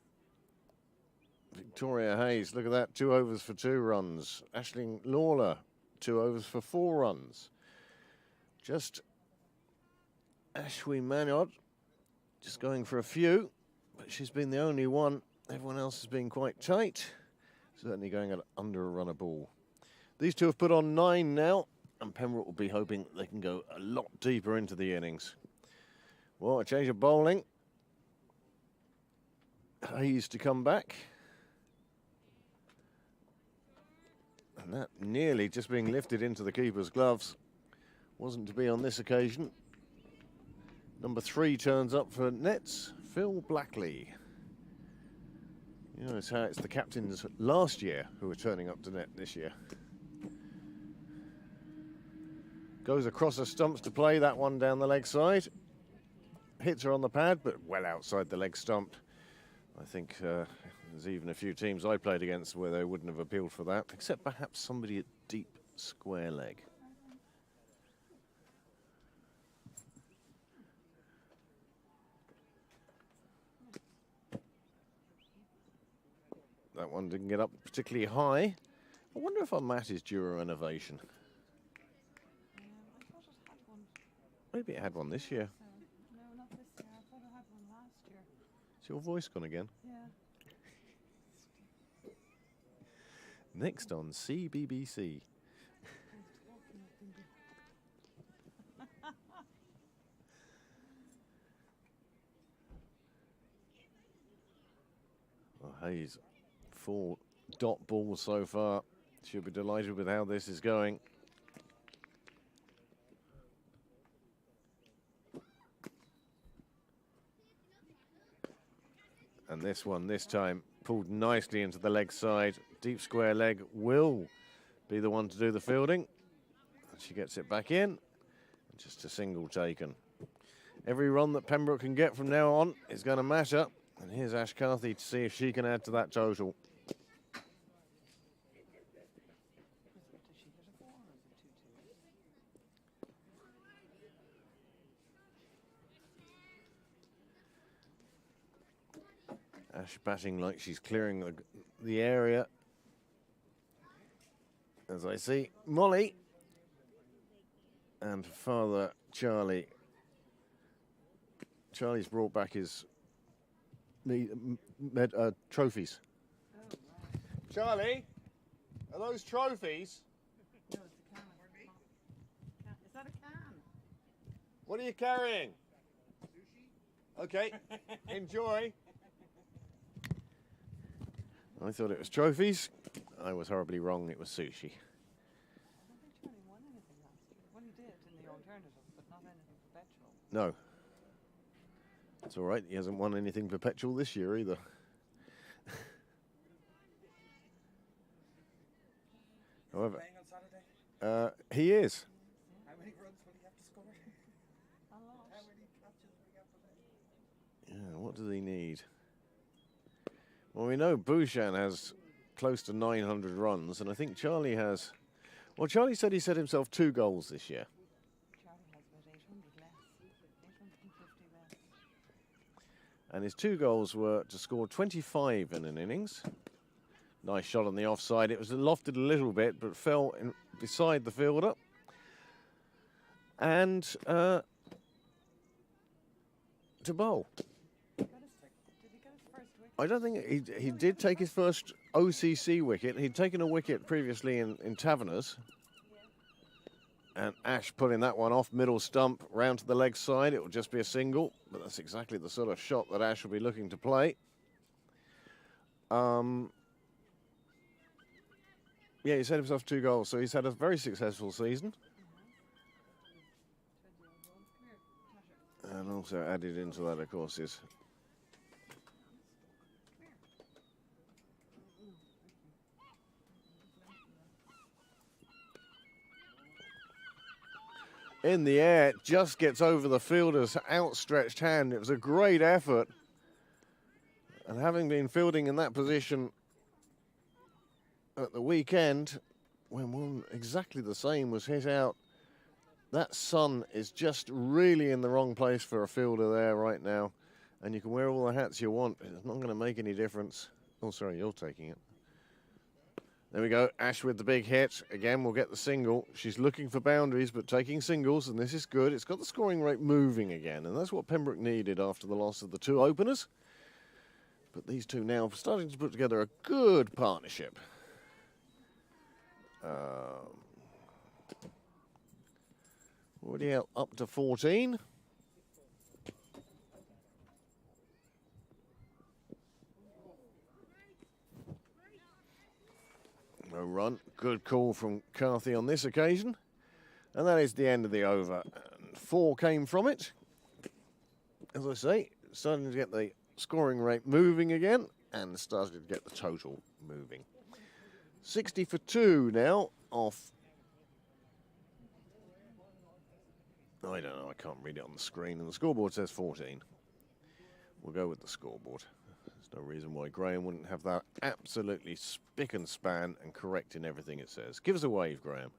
Victoria Hayes, look at that, 2 overs for 2 runs. Aisling Lawler, 2 overs for 4 runs. Just Ashwi Manod, just going for a few, but she's been the only one. Everyone else has been quite tight. Certainly going at under a run a ball. These two have put on 9 now, and Pembroke will be hoping that they can go a lot deeper into the innings. Well, a change of bowling. Hayes to come back. And that nearly just being lifted into the keeper's gloves. Wasn't to be on this occasion. Number 3 turns up for nets, Phil Blackley. You notice how it's the captains last year who are turning up to net this year. Goes across the stumps to play that one down the leg side. Hits her on the pad, but well outside the leg stump. I think there's even a few teams I played against where they wouldn't have appealed for that, except perhaps somebody at deep square leg. That one didn't get up particularly high. I wonder if our mat is due a renovation. I thought it had one. Maybe it had one this year. No, not this year. I thought it had one last year. Is your voice gone again? Yeah. Next on CBBC. Well, Hayes, 4 dot balls so far. She'll be delighted with how this is going. And this one, this time, pulled nicely into the leg side. Deep square leg will be the one to do the fielding. And she gets it back in. Just a single taken. Every run that Pembroke can get from now on is going to matter. And here's Ash Carthy to see if she can add to that total. Did she hit a 4 or is it 2-2? Ash batting like she's clearing the area. As I see, Molly and father Charlie. Charlie's brought back his trophies. Oh, right. Charlie, are those trophies? No, it's the can. Is that a can? What are you carrying? Sushi. Okay, enjoy. I thought it was trophies. I was horribly wrong. It was sushi. I don't think Charlie won anything last year. Well, he did in the alternative, but not anything perpetual. No. It's all right. He hasn't won anything perpetual this year either. However, Playing on Saturday? he is. How many runs will he have to score? A lot. How many catches will he have to make? Yeah, what does he need? Well, we know Bouchan has close to 900 runs, and I think Charlie has... Well, Charlie said he set himself 2 goals this year. Charlie has about 800 less. 850 less. And his 2 goals were to score 25 in an innings. Nice shot on the offside. It was lofted a little bit, but fell beside the fielder. And to bowl. Did he get his first wicket? I don't think he did take his first OCC wicket. He'd taken a wicket previously in Taverners. And Ash pulling that one off, middle stump, round to the leg side. It will just be a single, but that's exactly the sort of shot that Ash will be looking to play. Yeah, he's had himself 2 goals, so he's had a very successful season. 20-year-old. Come here. Tasha. And also added into that, of course, is in the air, just gets over the fielder's outstretched hand. It was a great effort. And having been fielding in that position at the weekend, when one exactly the same was hit out, that sun is just really in the wrong place for a fielder there right now. And you can wear all the hats you want. It's not going to make any difference. Oh, sorry, you're taking it. There we go. Ash with the big hit. Again, we'll get the single. She's looking for boundaries, but taking singles, and this is good. It's got the scoring rate moving again, and that's what Pembroke needed after the loss of the 2 openers. But these two now starting to put together a good partnership. Already up to 14. No run. Good call from Carthy on this occasion. And that is the end of the over. And 4 came from it. As I say, starting to get the scoring rate moving again and started to get the total moving. 60 for 2 now off. I don't know, I can't read it on the screen, and the scoreboard says 14. We'll go with the scoreboard. There's no reason why Graham wouldn't have that absolutely spick and span and correct in everything it says. Give us a wave, Graham.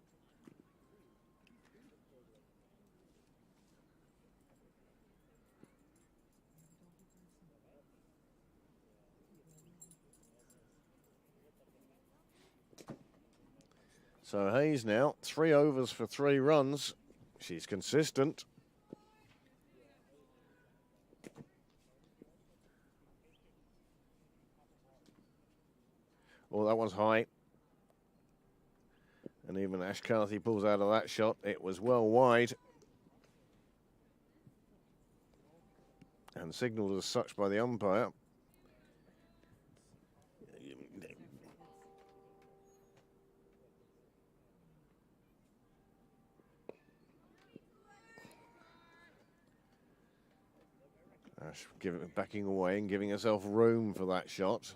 So Hayes now, 3 overs for 3 runs. She's consistent. Oh, that one's high. And even Ash Carthy pulls out of that shot. It was well wide. And signalled as such by the umpire. Ash backing away and giving herself room for that shot.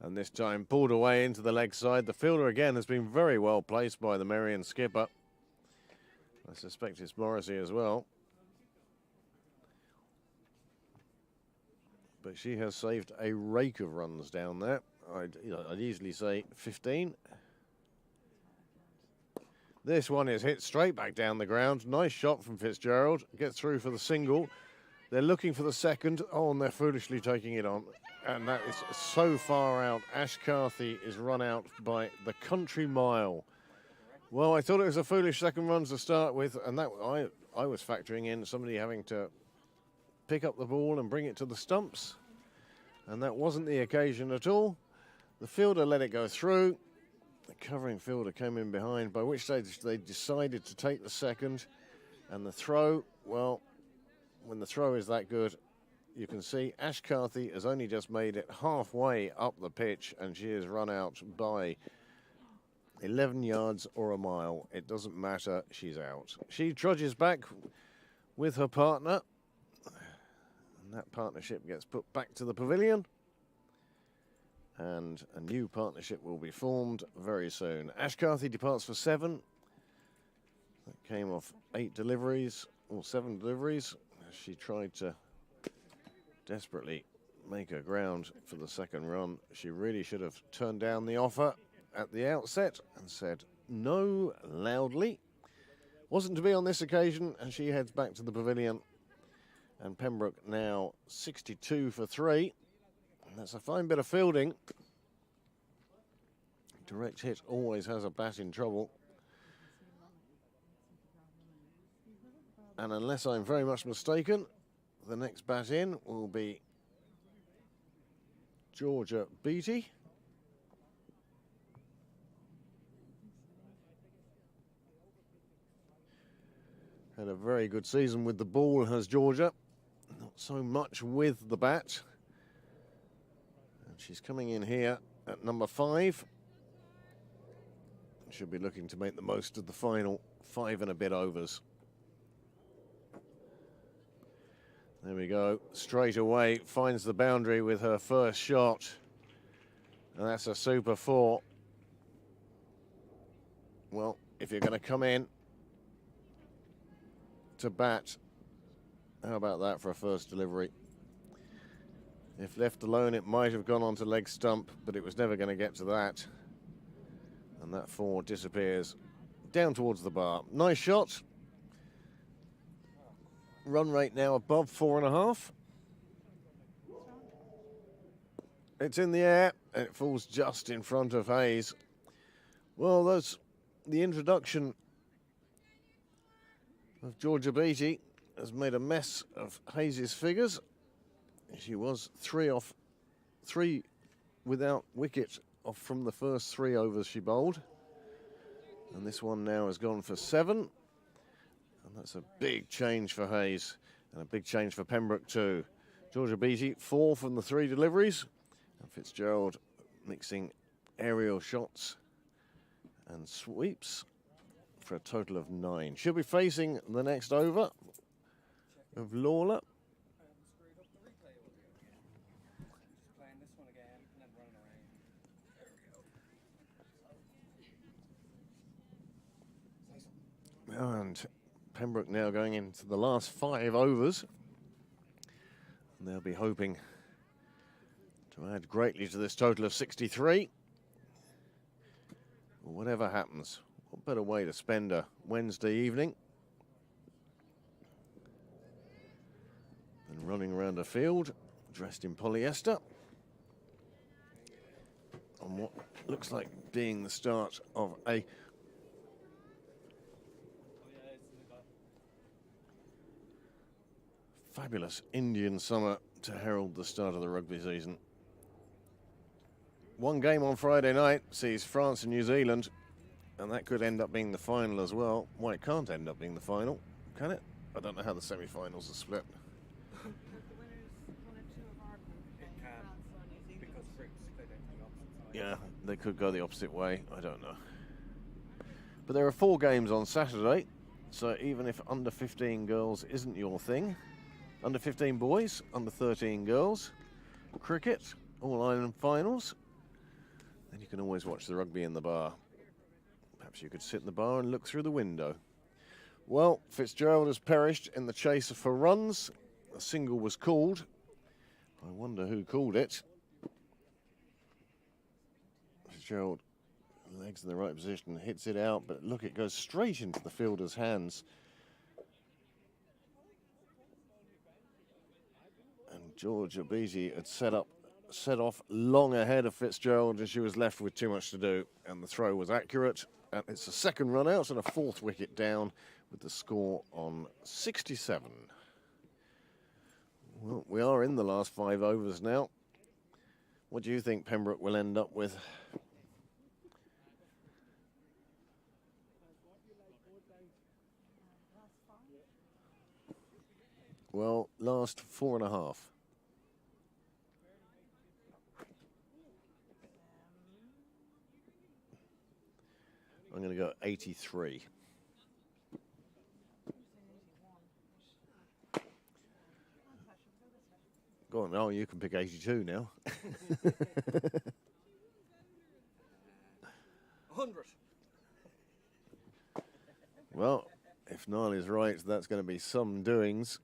And this time pulled away into the leg side. The fielder again has been very well placed by the Merrion skipper. I suspect it's Morrissey as well. But she has saved a rake of runs down there. I'd easily say 15. This one is hit straight back down the ground. Nice shot from Fitzgerald. Gets through for the single. They're looking for the second. Oh, and they're foolishly taking it on. And that is so far out. Ash Carthy is run out by the country mile. Well, I thought it was a foolish second run to start with, and that I was factoring in somebody having to pick up the ball and bring it to the stumps, and that wasn't the occasion at all. The fielder let it go through. The covering fielder came in behind, by which stage they decided to take the second. And the throw, well, when the throw is that good, you can see Ash Carthy has only just made it halfway up the pitch, and she is run out by 11 yards or a mile. It doesn't matter, she's out. She trudges back with her partner, and that partnership gets put back to the pavilion, and a new partnership will be formed very soon. Ash Carthy departs for 7. That came off 8 deliveries, or 7 deliveries. She tried to desperately make her ground for the second run. She really should have turned down the offer at the outset and said no loudly. Wasn't to be on this occasion, and she heads back to the pavilion. And Pembroke now 62 for 3. And that's a fine bit of fielding. Direct hit always has a bat in trouble. And unless I'm very much mistaken, the next bat in will be Georgia Beattie. Had a very good season with the ball, has Georgia. Not so much with the bat. And she's coming in here at number 5. Should be looking to make the most of the final 5 and a bit overs. There we go. Straight away finds the boundary with her first shot. And that's a super 4. Well, if you're going to come in to bat, how about that for a first delivery? If left alone, it might have gone onto leg stump, but it was never going to get to that. And that 4 disappears down towards the bar. Nice shot. Run rate now above 4.5. It's in the air, and it falls just in front of Hayes. Well, that's the introduction of Georgia Beattie has made a mess of Hayes' figures. She was 3 without wicket off from the first 3 overs she bowled. And this one now has gone for 7. And that's a big change for Hayes and a big change for Pembroke too. Georgia Beattie 4 from the 3 deliveries. And Fitzgerald mixing aerial shots and sweeps for a total of 9. She'll be facing the next over of Lawler. Screwed up the replay audio again. Just playing this one again and then running around. There we go. And Pembroke now going into the last 5 overs. And they'll be hoping to add greatly to this total of 63. Well, whatever happens, what better way to spend a Wednesday evening than running around a field dressed in polyester on what looks like being the start of a fabulous Indian summer to herald the start of the rugby season. One game on Friday night sees France and New Zealand, and that could end up being the final as well. Well, it can't end up being the final, can it? I don't know how the semi-finals are split. The winners, 1 and 2 of our group, It then can, France or New Zealand. because Britain's split into the opposite side. Yeah, they could go the opposite way. I don't know. But there are 4 games on Saturday, so even if under 15 girls isn't your thing, under 15 boys, under 13 girls, cricket, all-Ireland finals, then you can always watch the rugby in the bar. Perhaps you could sit in the bar and look through the window. Well, Fitzgerald has perished in the chase for runs. A single was called. I wonder who called it. Fitzgerald, legs in the right position, hits it out, but look, it goes straight into the fielder's hands. And Georgia Beattie had set off long ahead of Fitzgerald, and she was left with too much to do, and the throw was accurate. And it's a second run out and a 4th wicket down with the score on 67. Well, we are in the last 5 overs now. What do you think Pembroke will end up with? Well, last 4.5. I'm going to go 83. Go on, oh, you can pick 82 now. 100. Well, if Niall is right, that's going to be some doings.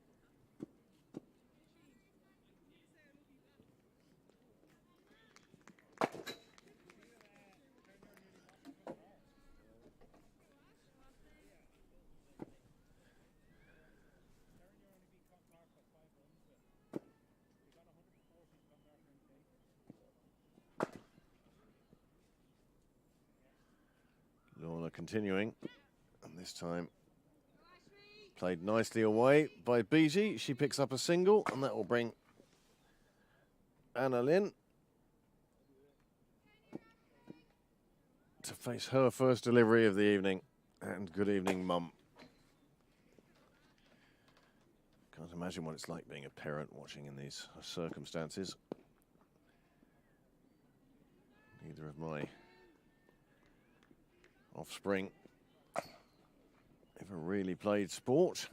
Lorna continuing, and this time played nicely away by Beattie. She picks up a single, and that will bring Anna Lynn to face her first delivery of the evening. And good evening, Mum. imagine what it's like being a parent watching in these circumstances. Neither of my offspring ever really played sport.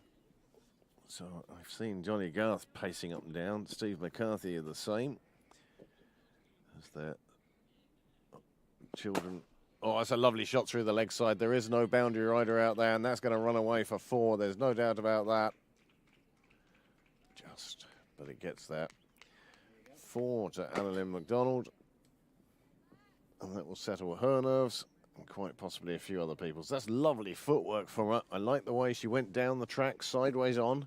So I've seen Johnny Garth pacing up and down. Steve McCarthy are the same. As their children. Oh, that's a lovely shot through the leg side. There is no boundary rider out there, and that's going to run away for 4. There's no doubt about that. But it gets there. 4 to Annalyn McDonald. And that will settle her nerves, and quite possibly a few other people's. That's lovely footwork from her. I like the way she went down the track, sideways on,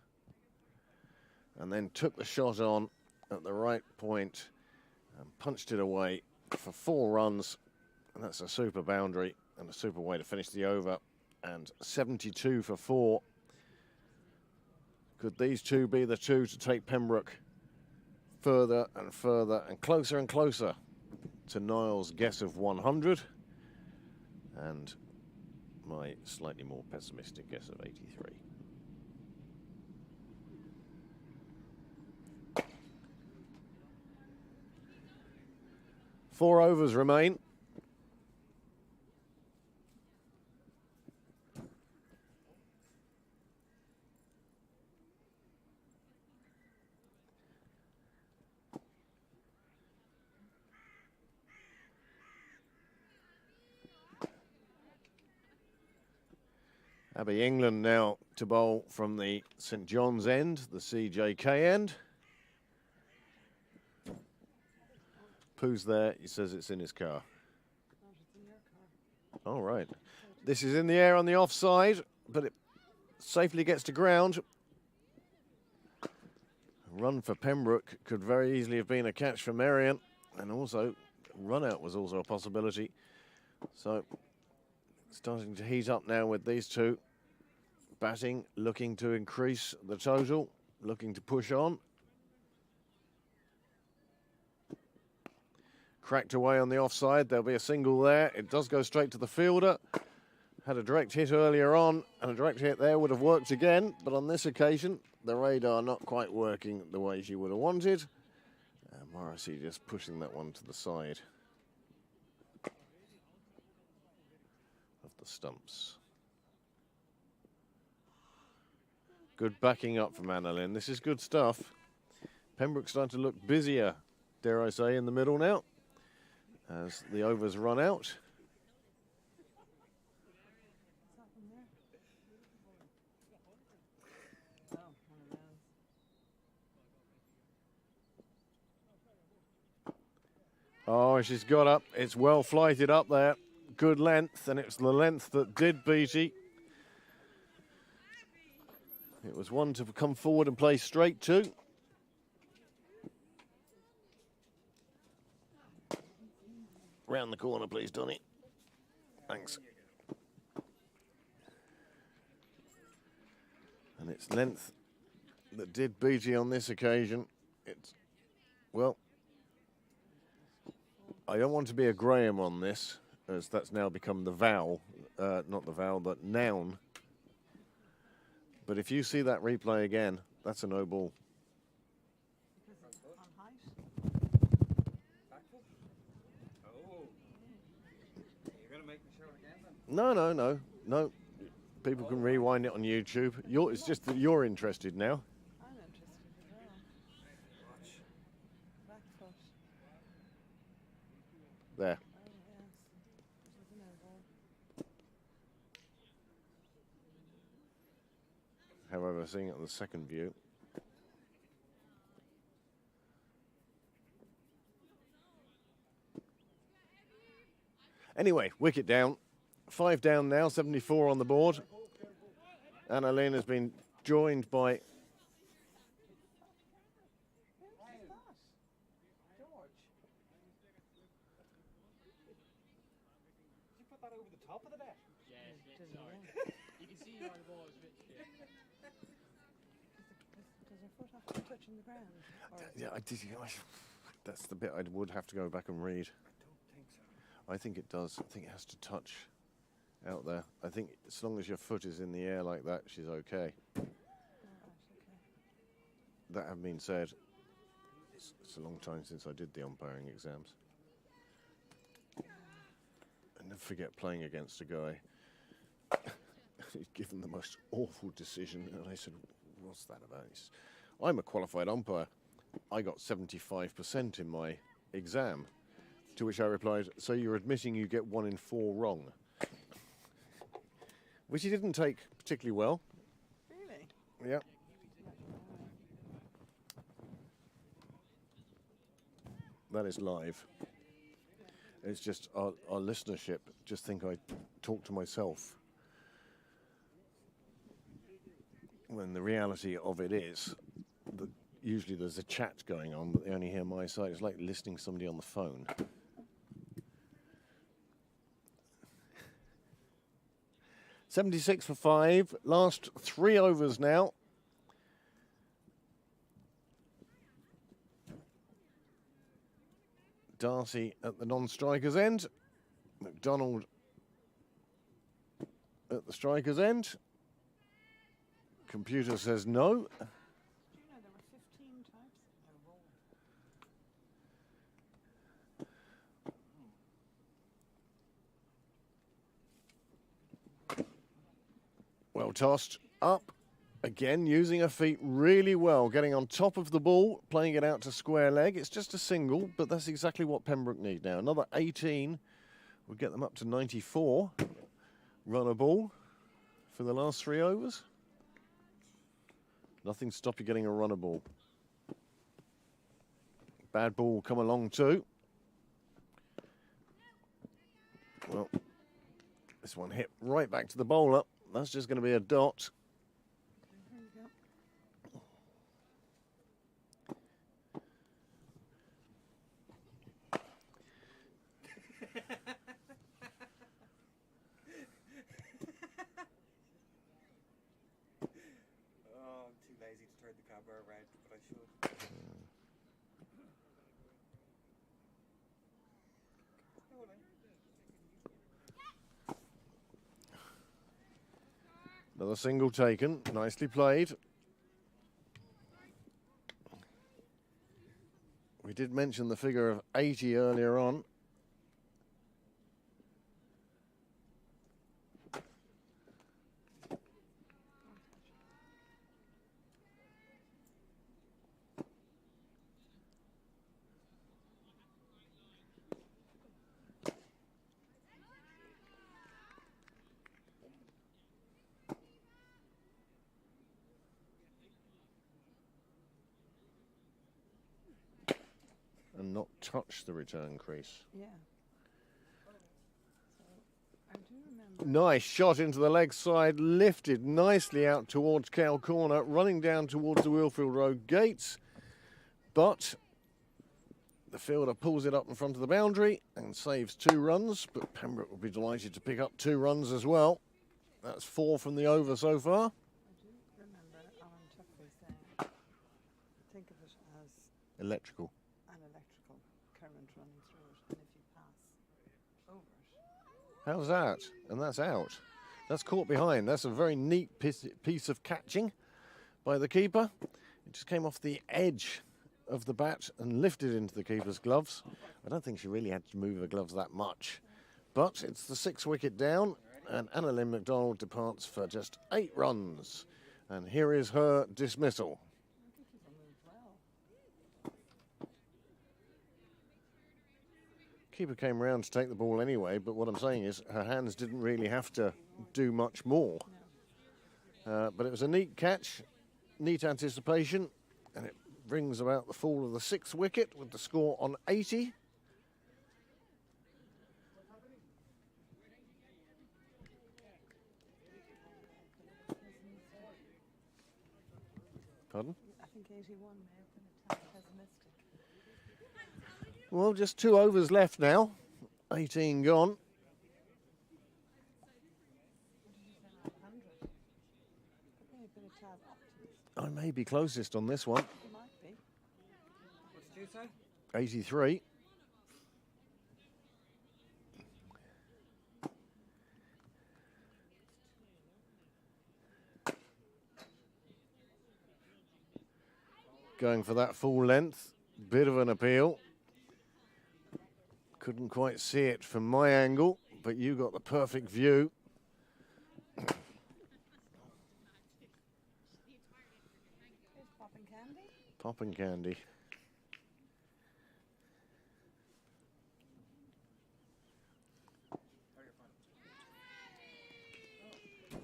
and then took the shot on at the right point and punched it away for 4 runs. And that's a super boundary and a super way to finish the over. And 72 for 4. Could these two be the two to take Pembroke further and further and closer to Niall's guess of 100 and my slightly more pessimistic guess of 83. Four overs remain. Abby England now to bowl from the St John's end, the CJK end. Pooh's there, he says it's in his car. All right. This is in the air on the offside, but it safely gets to ground. A run for Pembroke could very easily have been a catch for Merrion, and also run out was also a possibility. So starting to heat up now with these two. Batting, looking to increase the total, looking to push on. Cracked away on the offside, there'll be a single there. It does go straight to the fielder. Had a direct hit earlier on, and a direct hit there would have worked again, but on this occasion, the radar not quite working the way she would have wanted. Morrissey just pushing that one to the side of the stumps. Good backing up from Annalyn. This is good stuff. Pembroke's starting to look busier, dare I say, in the middle now, as the overs run out. Oh, she's got up. It's well flighted up there. Good length, and it's the length that did Beattie. It was one to come forward and play straight to. Round the corner, please, Donny. Thanks. And it's length that did Beattie on this occasion. It's, well, I don't want to be a Graham on this, as that's now become the vowel, not the vowel, but noun. But if you see that replay again, that's a no ball. Because it's on height. Back foot? Oh. You're going to make me show it again then? No. People can rewind it on YouTube. It's just that you're interested now. I'm interested as well. Watch. Back foot. There. Oh, yes. This is a no ball. However, seeing it on the second view. Anyway, wicket down. 5 down now, 74 on the board. Annalyn has been joined by... Who's that? George. Did you put that over the top of the net? Didn't Sorry. know. You can see how the ball is a bit. Does her foot have to be touching the ground? Or is Yeah, I did. That's the bit I would have to go back and read. I don't think so. I think it does. I think it has to touch out there. I think as long as your foot is in the air like that, she's okay. Oh, right, okay. that having been said, it's a long time since I did the umpiring exams. I never forget playing against a guy who'd given the most awful decision, and I said, "What's that about?" He says, "I'm a qualified umpire. I got 75% in my exam." To which I replied, "So you're admitting you get 1 in 4 wrong?" Which he didn't take particularly well. Really? Yeah. That is live. It's just our listenership just think I talk to myself. When the reality of it is that usually there's a chat going on, but they only hear my side. It's like listening to somebody on the phone. $76 for 5. Last 3 overs now. Darcy at the non-striker's end. McDonald at the striker's end. Computer says no. Do you know there were 15 types? Well tossed. Up. Again, using her feet really well. Getting on top of the ball. Playing it out to square leg. It's just a single, but that's exactly what Pembroke need now. Another 18 would get them up to 94. Run a ball for the last 3 overs. Nothing stop you getting a runner ball. Bad ball will come along too. Well, this one hit right back to the bowler. That's just going to be a dot. There you go. Oh, I'm too lazy to turn the camera around, but I should. Another single taken. Nicely played. We did mention the figure of 80 earlier on. And not touch the return crease. Yeah. So I do remember. Nice shot into the leg side, lifted nicely out towards Cow Corner, running down towards the Wheelfield Road gates. But the fielder pulls it up in front of the boundary and saves 2 runs. But Pembroke will be delighted to pick up 2 runs as well. That's 4 from the over so far. I do remember Alan Tuffley saying, think of it as Electrical. an electrical current running through it, and if you pass over it, How's that? And that's out. That's caught behind. That's a very neat piece of catching by the keeper. It just came off the edge of the bat and lifted into the keeper's gloves. I don't think she really had to move her gloves that much. But it's the 6th wicket down, and Anna Lynn McDonald departs for just 8 runs. And here is her dismissal. I think people moved well. Keeper came round to take the ball anyway, but what I'm saying is her hands didn't really have to do much more. But it was a neat catch, neat anticipation, and it brings about the fall of the 6th wicket with the score on 80. Pardon? I think 81 may have been a tad pessimistic. Well, just 2 overs left now. 18 gone. What did you say, 900? That may have been a tad optimistic. I may be closest on this one. You might be. What did you say? 83. going for that full length. Bit of an appeal. Couldn't quite see it from my angle, but you got the perfect view. Here's popping candy. Popping candy.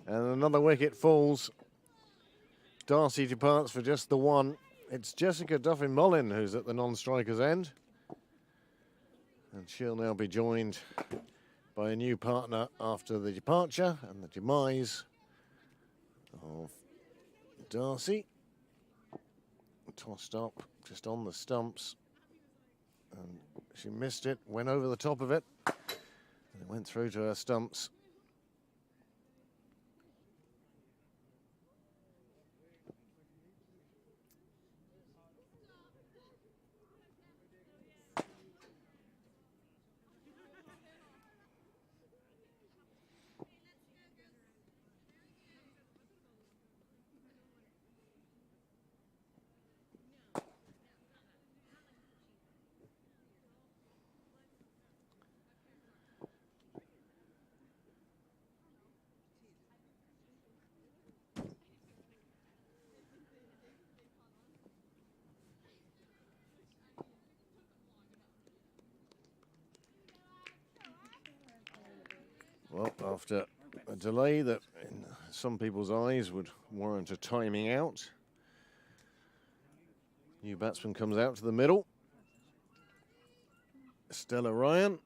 And another wicket falls. Darcy departs for just the one. It's Jessica Duffy-Mullin who's at the non-striker's end. And she'll now be joined by a new partner after the departure and the demise of Darcy. Tossed up just on the stumps. And she missed it, went over the top of it, and it went through to her stumps. Well, after a delay that in some people's eyes would warrant a timing out, new batsman comes out to the middle. Stella Ryan.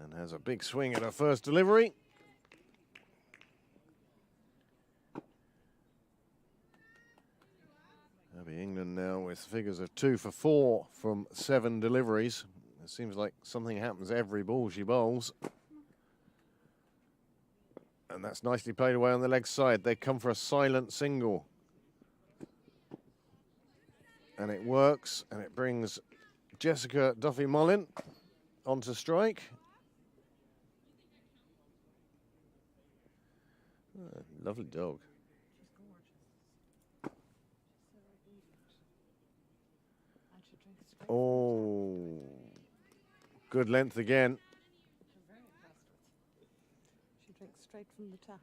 And has a big swing at her first delivery. That'll be England now with figures of 2 for 4 from 7 deliveries. It seems like something happens every ball she bowls. And that's nicely played away on the leg side. They come for a silent single. And it works, and it brings Jessica Duffy-Mullin onto strike. Oh, lovely dog. Oh, good length again. I'm very impressed with. She drinks straight from the tap.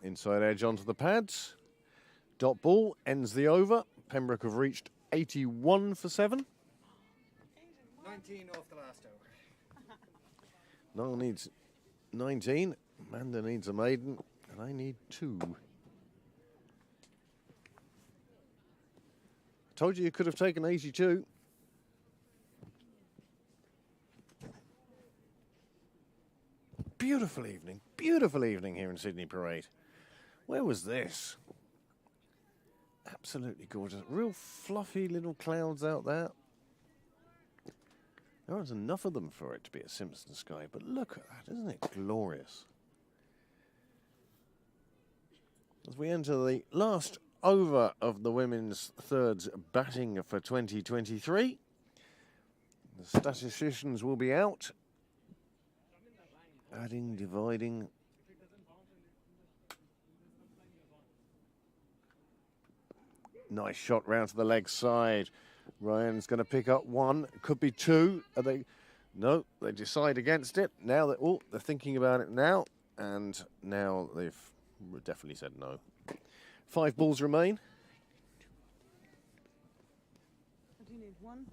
Inside edge onto the pads. Dot ball ends the over. Pembroke have reached 81 for 7. 19 off the last over. Niall needs 19. Amanda needs a maiden. And I need 2. Told you could have taken 82. Beautiful evening here in Sydney Parade. Where was this? Absolutely gorgeous. Real fluffy little clouds out there. There aren't enough of them for it to be a Simpson sky, but look at that, isn't it glorious? As we enter the last over of the women's thirds batting for 2023, the statisticians will be out. Adding, dividing. Nice shot round to the leg side. Ryan's going to pick up 1. Could be 2. Are they? No, they decide against it. Now they're thinking about it now, and now they've definitely said no. 5 balls remain. What do you need? 1?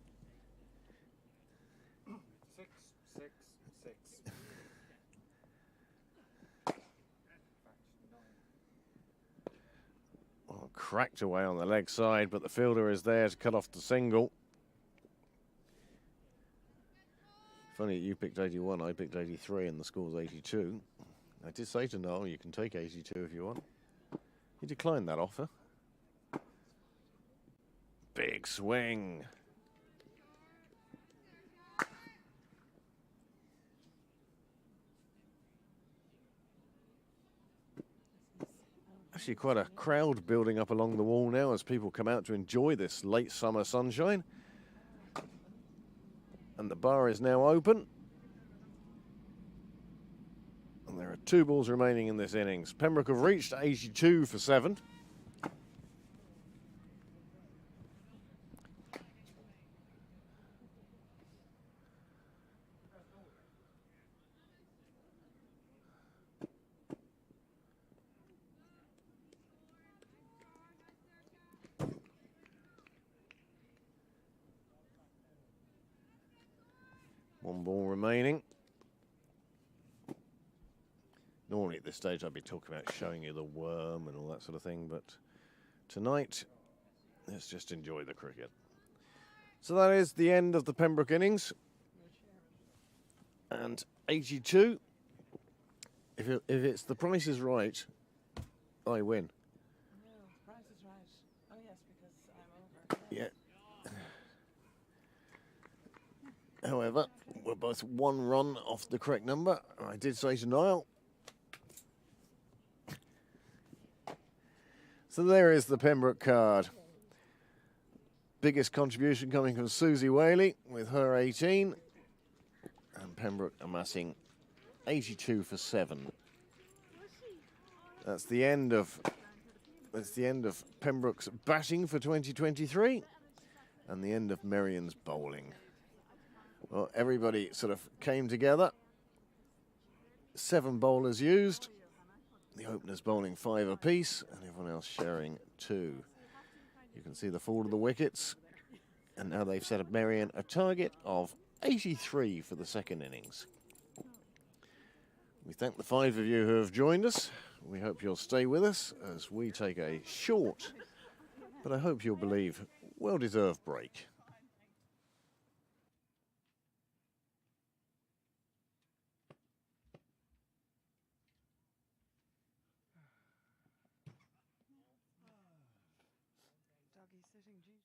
6, 6, 6. Oh, cracked away on the leg side, but the fielder is there to cut off the single. Funny, you picked 81, I picked 83, and the score's 82. I did say to Noel, you can take 82 if you want. He declined that offer. Big swing. Actually quite a crowd building up along the wall now as people come out to enjoy this late summer sunshine. And the bar is now open. And there are 2 balls remaining in this innings. Pembroke have reached 82 for 7. One ball remaining. Normally at this stage I'd be talking about showing you the worm and all that sort of thing, but tonight, let's just enjoy the cricket. So that is the end of the Pembroke innings. And 82. If it's The Price is Right, I win. No, the price is right. Oh yes, because I'm over. Yeah. However, we're both 1 run off the correct number. I did say to Niall. So there is the Pembroke card. Biggest contribution coming from Susie Whaley with her 18. And Pembroke amassing 82 for 7. That's the end of Pembroke's batting for 2023 and the end of Merrion's bowling. Well, everybody sort of came together. 7 bowlers used. The openers bowling 5 apiece, and everyone else sharing 2. You can see the fall of the wickets, and now they've set up Merrion a target of 83 for the second innings. We thank the 5 of you who have joined us. We hope you'll stay with us as we take a short, but I hope you'll believe, well-deserved break. Doggy sitting. Gee.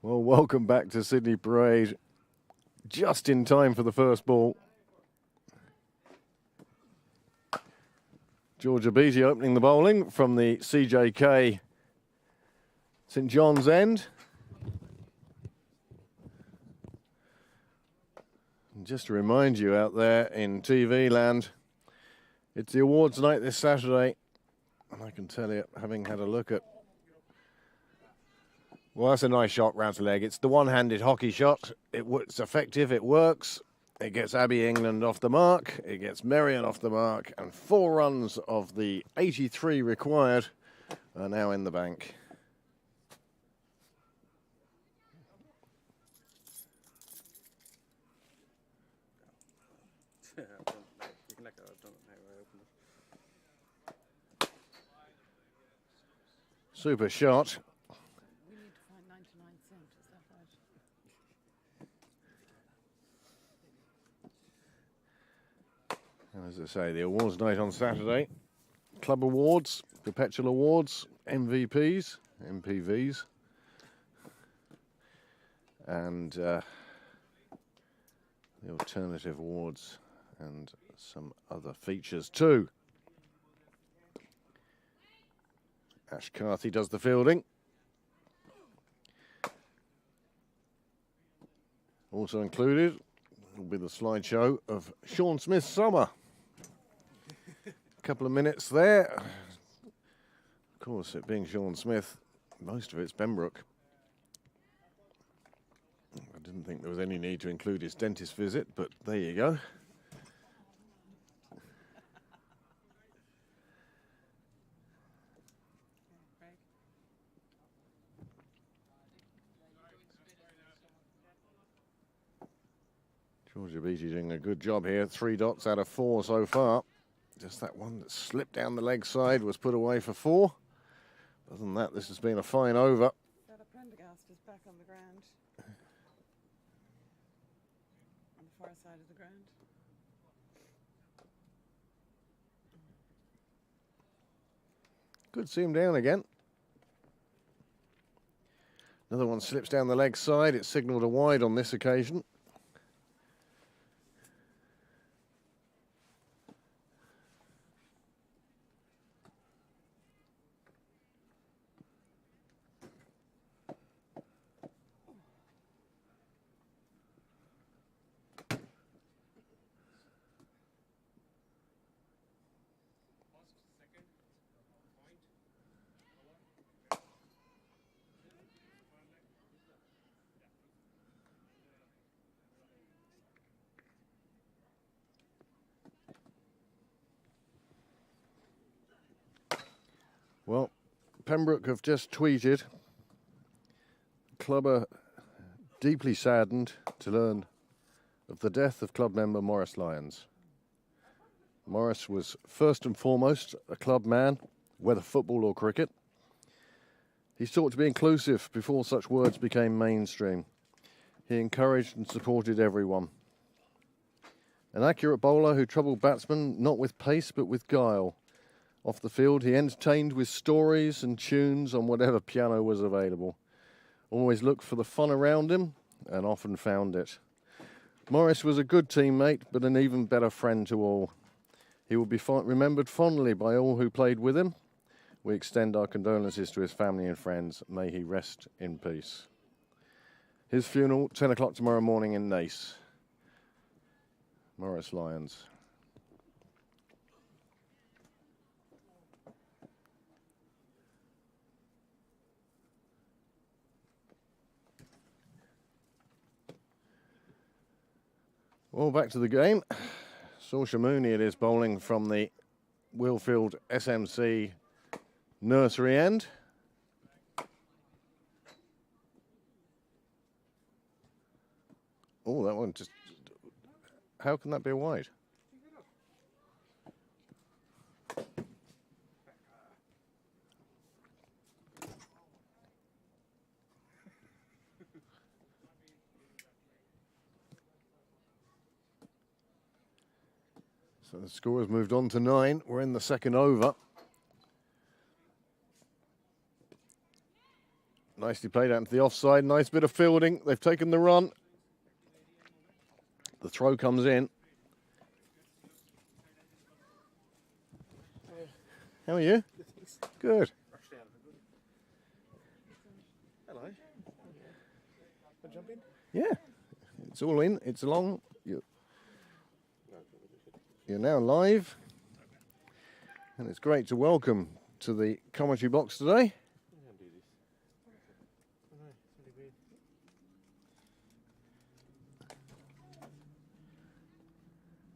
Well, welcome back to Sydney Parade. Just in time for the first ball. Georgia Beattie opening the bowling from the CJK St John's End. And just to remind you out there in TV land, it's the awards night this Saturday. And I can tell you, having had a look at... Well, that's a nice shot round the leg. It's the one-handed hockey shot. It's effective, it works. It gets Abbey England off the mark. It gets Merrion off the mark. And 4 runs of the 83 required are now in the bank. You can let go. I've done it now. I opened it. Super shot. We need to find 99 cents, is that right? And as I say, the awards night on Saturday. Club awards, perpetual awards, MVPs, MPVs. And the alternative awards and some other features too. Ash Carthy does the fielding. Also included will be the slideshow of Sean Smith's summer. A couple of minutes there. Of course, it being Sean Smith, most of it's Pembroke. I didn't think there was any need to include his dentist visit, but there you go. Craig? Georgia Beattie doing a good job here. 3 dots out of 4 so far. Just that one that slipped down the leg side was put away for 4. Other than that, this has been a fine over. Stella Prendergast is back on the ground. On the far side of the ground. Good to see him down again. Another one slips down the leg side. It's signalled a wide on this occasion. Well, Pembroke have just tweeted, club are deeply saddened to learn of the death of club member Maurice Lyons. Maurice was first and foremost a club man, whether football or cricket. He sought to be inclusive before such words became mainstream. He encouraged and supported everyone. An accurate bowler who troubled batsmen not with pace but with guile. Off the field, he entertained with stories and tunes on whatever piano was available. Always looked for the fun around him and often found it. Maurice was a good teammate, but an even better friend to all. He will be remembered fondly by all who played with him. We extend our condolences to his family and friends. May he rest in peace. His funeral, 10 o'clock tomorrow morning in Nace. Maurice Lyons. Well, back to the game. Saoirse Mooney it is bowling from the Willfield SMC nursery end. Oh, that one just... How can that be a wide? So the score has moved on to 9. We're in the second over. Nicely played out into the offside. Nice bit of fielding. They've taken the run. The throw comes in. How are you? Good. Hello. I'll jump in. Yeah. It's all in. It's along. You're now live. And it's great to welcome to the commentary box today.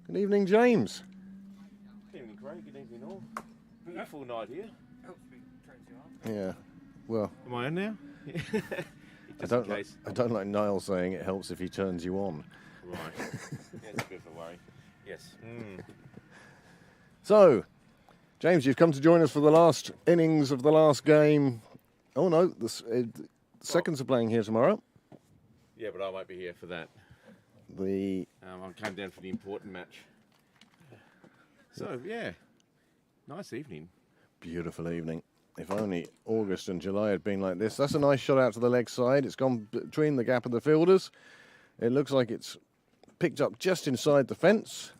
Good evening, James. Good evening, Craig. Good evening, all. Beautiful night here. Yeah. Well, Am I on now? I don't like Niall saying it helps if he turns you on. Right. Yeah, it's a bit of a worry. Yes. So, James, you've come to join us for the last innings of the last game. Oh no, the seconds are playing here tomorrow. Yeah, but I won't be here for that. The I came down for the important match. So, yeah. Nice evening. beautiful evening. If only August and July had been like this. That's a nice shot out to the leg side. It's gone between the gap of the fielders. It looks like it's picked up just inside the fence.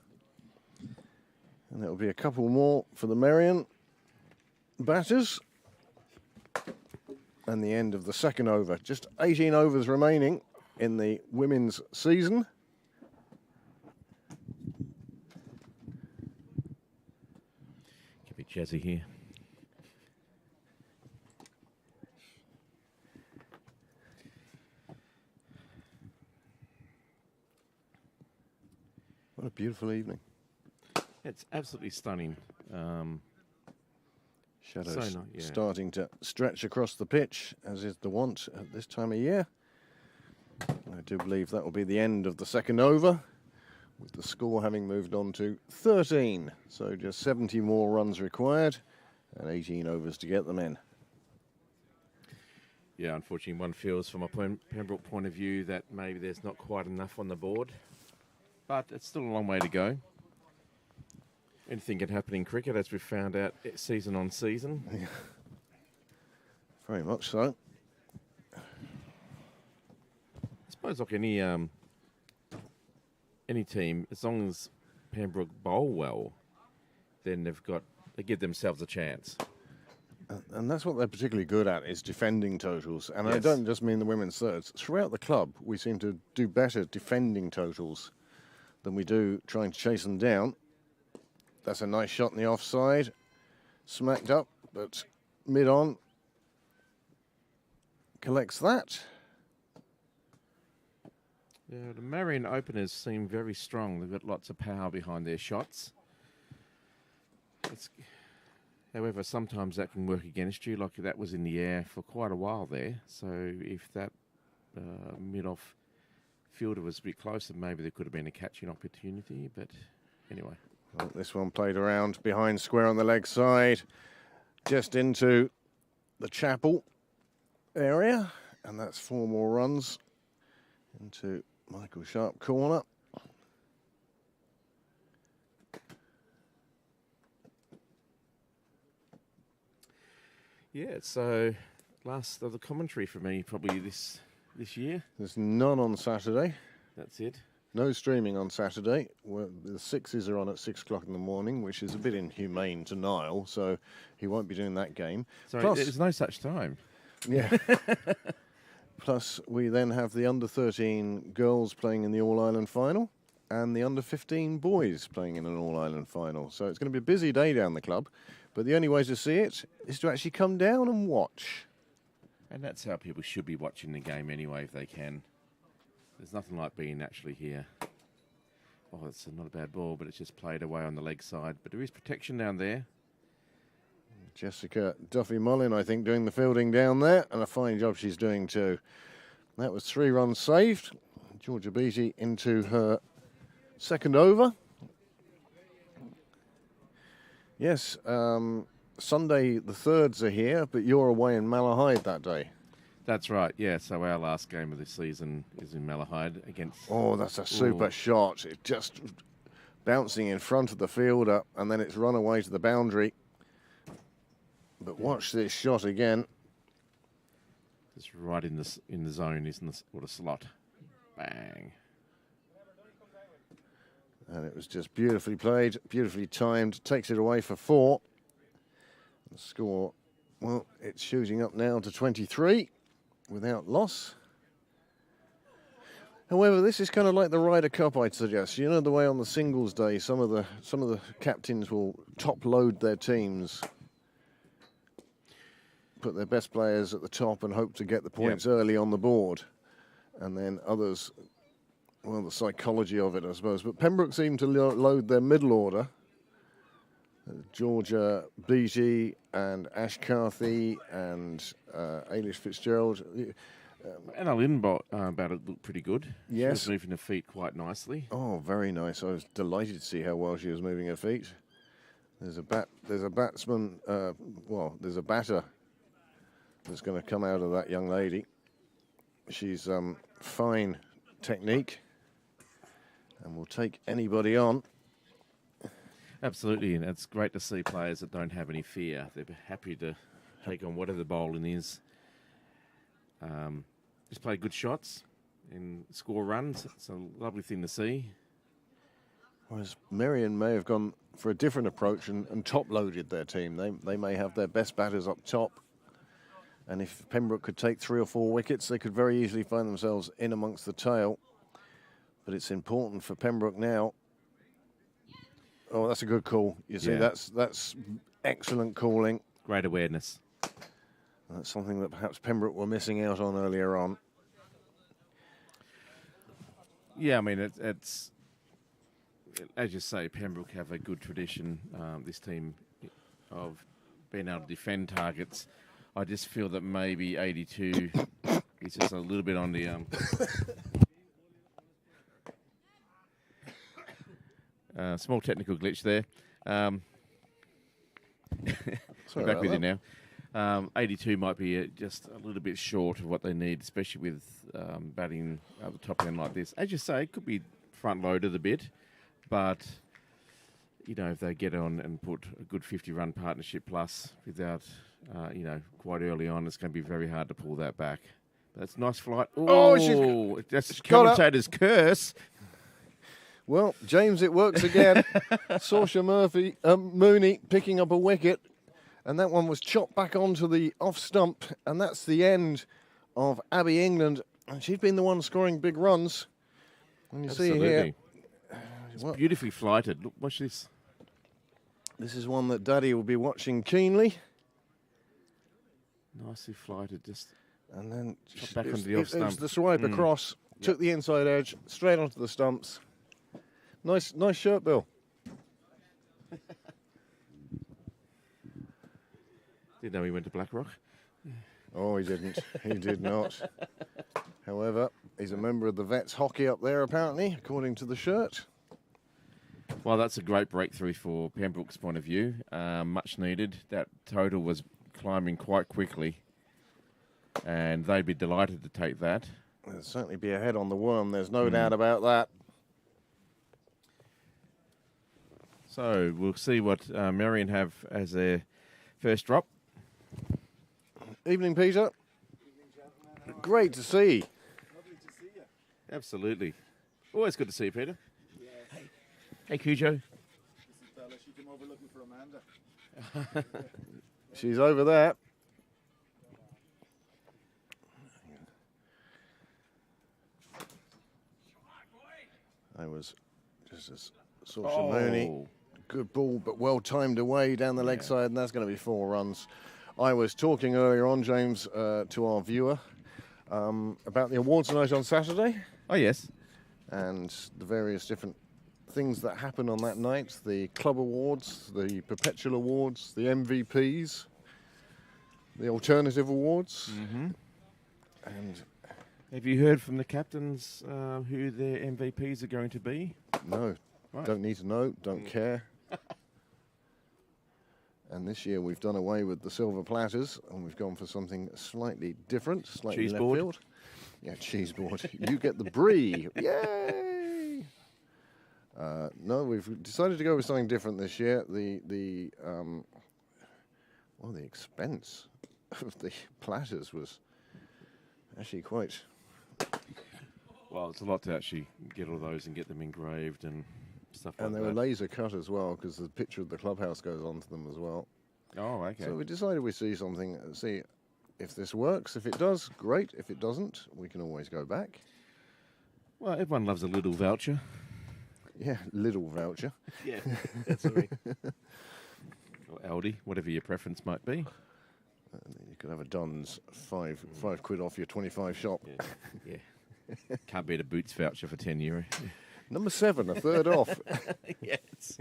And there'll be a couple more for the Merrion batters. And the end of the second over. Just 18 overs remaining in the women's season. Keep it jazzy here. What a beautiful evening. It's absolutely stunning. Shadows So yeah. starting to stretch across the pitch, as is the wont at this time of year. I do believe that will be the end of the second over, with the score having moved on to 13. So just 70 more runs required, and 18 overs to get them in. Yeah, unfortunately, one feels from a Pembroke point of view that maybe there's not quite enough on the board. But it's still a long way to go. Anything can happen in cricket, as we've found out season on season. Very much so. I suppose like any team, as long as Pembroke bowl well, then they give themselves a chance. And that's what they're particularly good at, is defending totals. And I Yes. don't just mean the women's thirds. Throughout the club, we seem to do better defending totals than we do trying to chase them down. That's a nice shot in the offside. Smacked up, but mid-on. Collects that. Yeah, the Merrion openers seem very strong. They've got lots of power behind their shots. However, sometimes that can work against you, like that was in the air for quite a while there. So if that mid-off fielder was a bit closer, maybe there could have been a catching opportunity. But anyway. Well, this one played around behind square on the leg side, just into the chapel area. And that's 4 more runs into Michael Sharp corner. Yeah, so last of the commentary for me probably this year. There's none on Saturday. That's it. No streaming on Saturday. The sixes are on at 6 o'clock in the morning, which is a bit inhumane to Niall, so he won't be doing that game. Sorry, Plus, there's no such time. yeah. Plus, we then have the under-13 girls playing in the All-Ireland final and the under-15 boys playing in an All-Ireland final. So it's going to be a busy day down the club, but the only way to see it is to actually come down and watch. And that's how people should be watching the game anyway, if they can. There's nothing like being actually here. Oh, it's not a bad ball, but it's just played away on the leg side. But there is protection down there. Jessica Duffy-Mullin, I think, doing the fielding down there, and a fine job she's doing too. That was 3 runs saved. Georgia Beattie into her second over. Yes, Sunday the thirds are here, but you're away in Malahide that day. That's right, yeah. So our last game of the season is in Malahide against... Oh, that's a super shot. It just bouncing in front of the fielder, and then it's run away to the boundary. But watch this shot again. Just right in the zone, isn't it? What a slot. Bang. And it was just beautifully played, beautifully timed. Takes it away for 4. The score, well, it's shooting up now to 23 without loss. However, this is kind of like the Ryder Cup, I'd suggest. You know, the way on the singles day, some of the captains will top load their teams, put their best players at the top and hope to get the points early on the board. And then others, well, the psychology of it, I suppose. But Pembroke seemed to load their middle order. Georgia Beattie and Ash Carthy and Ailish Fitzgerald. Anna Lynn batted looked pretty good. Yes. She was moving her feet quite nicely. Oh, very nice. I was delighted to see how well she was moving her feet. There's a batsman, there's a batter that's going to come out of that young lady. She's fine technique and will take anybody on. Absolutely, and it's great to see players that don't have any fear. They're happy to take on whatever the bowling is. Just play good shots and score runs. It's a lovely thing to see. Whereas Merrion may have gone for a different approach and top-loaded their team. They may have their best batters up top. And if Pembroke could take 3 or 4 wickets, they could very easily find themselves in amongst the tail. But it's important for Pembroke now. Oh, that's a good call. You see, that's excellent calling. Great awareness. That's something that perhaps Pembroke were missing out on earlier on. Yeah, I mean, it's as you say, Pembroke have a good tradition, this team, of being able to defend targets. I just feel that maybe 82 is just a little bit on the... small technical glitch there. Sorry back about with you that. now. 82 might be just a little bit short of what they need, especially with batting at the top end like this. As you say, it could be front-loaded a bit, but, you know, if they get on and put a good 50-run partnership plus without, quite early on, it's going to be very hard to pull that back. That's a nice flight. Oh, that's got up. commentator's curse. Well, James, it works again. Saoirse Mooney picking up a wicket, and that one was chopped back onto the off stump, and that's the end of Abby England. And she'd been the one scoring big runs. And you see here, it's beautifully flighted. Look, watch this. This is one that Daddy will be watching keenly. Nicely flighted, just And then chopped back it onto was, the off it was stump. the swipe across, took the inside edge, straight onto the stumps. Nice shirt, Bill. Didn't know he went to Blackrock. Oh, he didn't. He did not. However, he's a member of the Vets hockey up there, apparently, according to the shirt. Well, that's a great breakthrough for Pembroke's point of view. Much needed. That total was climbing quite quickly, and they'd be delighted to take that. There'll certainly be a head on the worm. There's no doubt about that. So we'll see what Merrion have as their first drop. Evening, Peter. Great to see. Lovely to see you. Absolutely. Always good to see you, Peter. Yes. Hey, Cujo. This is Bella. She came over looking for Amanda. She's over there. I was just as Saoirse Mooney. Good ball, but well timed away down the leg side, and that's going to be 4 runs. I was talking earlier on, James, to our viewer about the awards night on Saturday Oh, yes. and the various different things that happen on that night. The club awards, the perpetual awards, the MVPs, the alternative awards. Mm-hmm. And Have you heard from the captains who their MVPs are going to be? no, Right. don't need to know, don't care. And this year we've done away with the silver platters and we've gone for something slightly different, slightly Cheese left board? field. Yeah, cheese board. You get the brie. Yay! No, we've decided to go with something different this year. The expense of the platters was actually quite. Well, it's a lot to actually get all those and get them engraved and stuff like And they that. were laser cut as well, because the picture of the clubhouse goes onto them as well. Oh, okay. So we decided we'd see something, see if this works. If it does, great. If it doesn't, we can always go back. Well, everyone loves a little voucher. Yeah, little voucher. Yeah, that's right. Or Aldi, whatever your preference might be. You could have a Dunn's five quid off your 25 shop. Yeah. Can't beat a Boots voucher for €10. Number 7, a third off. Yes.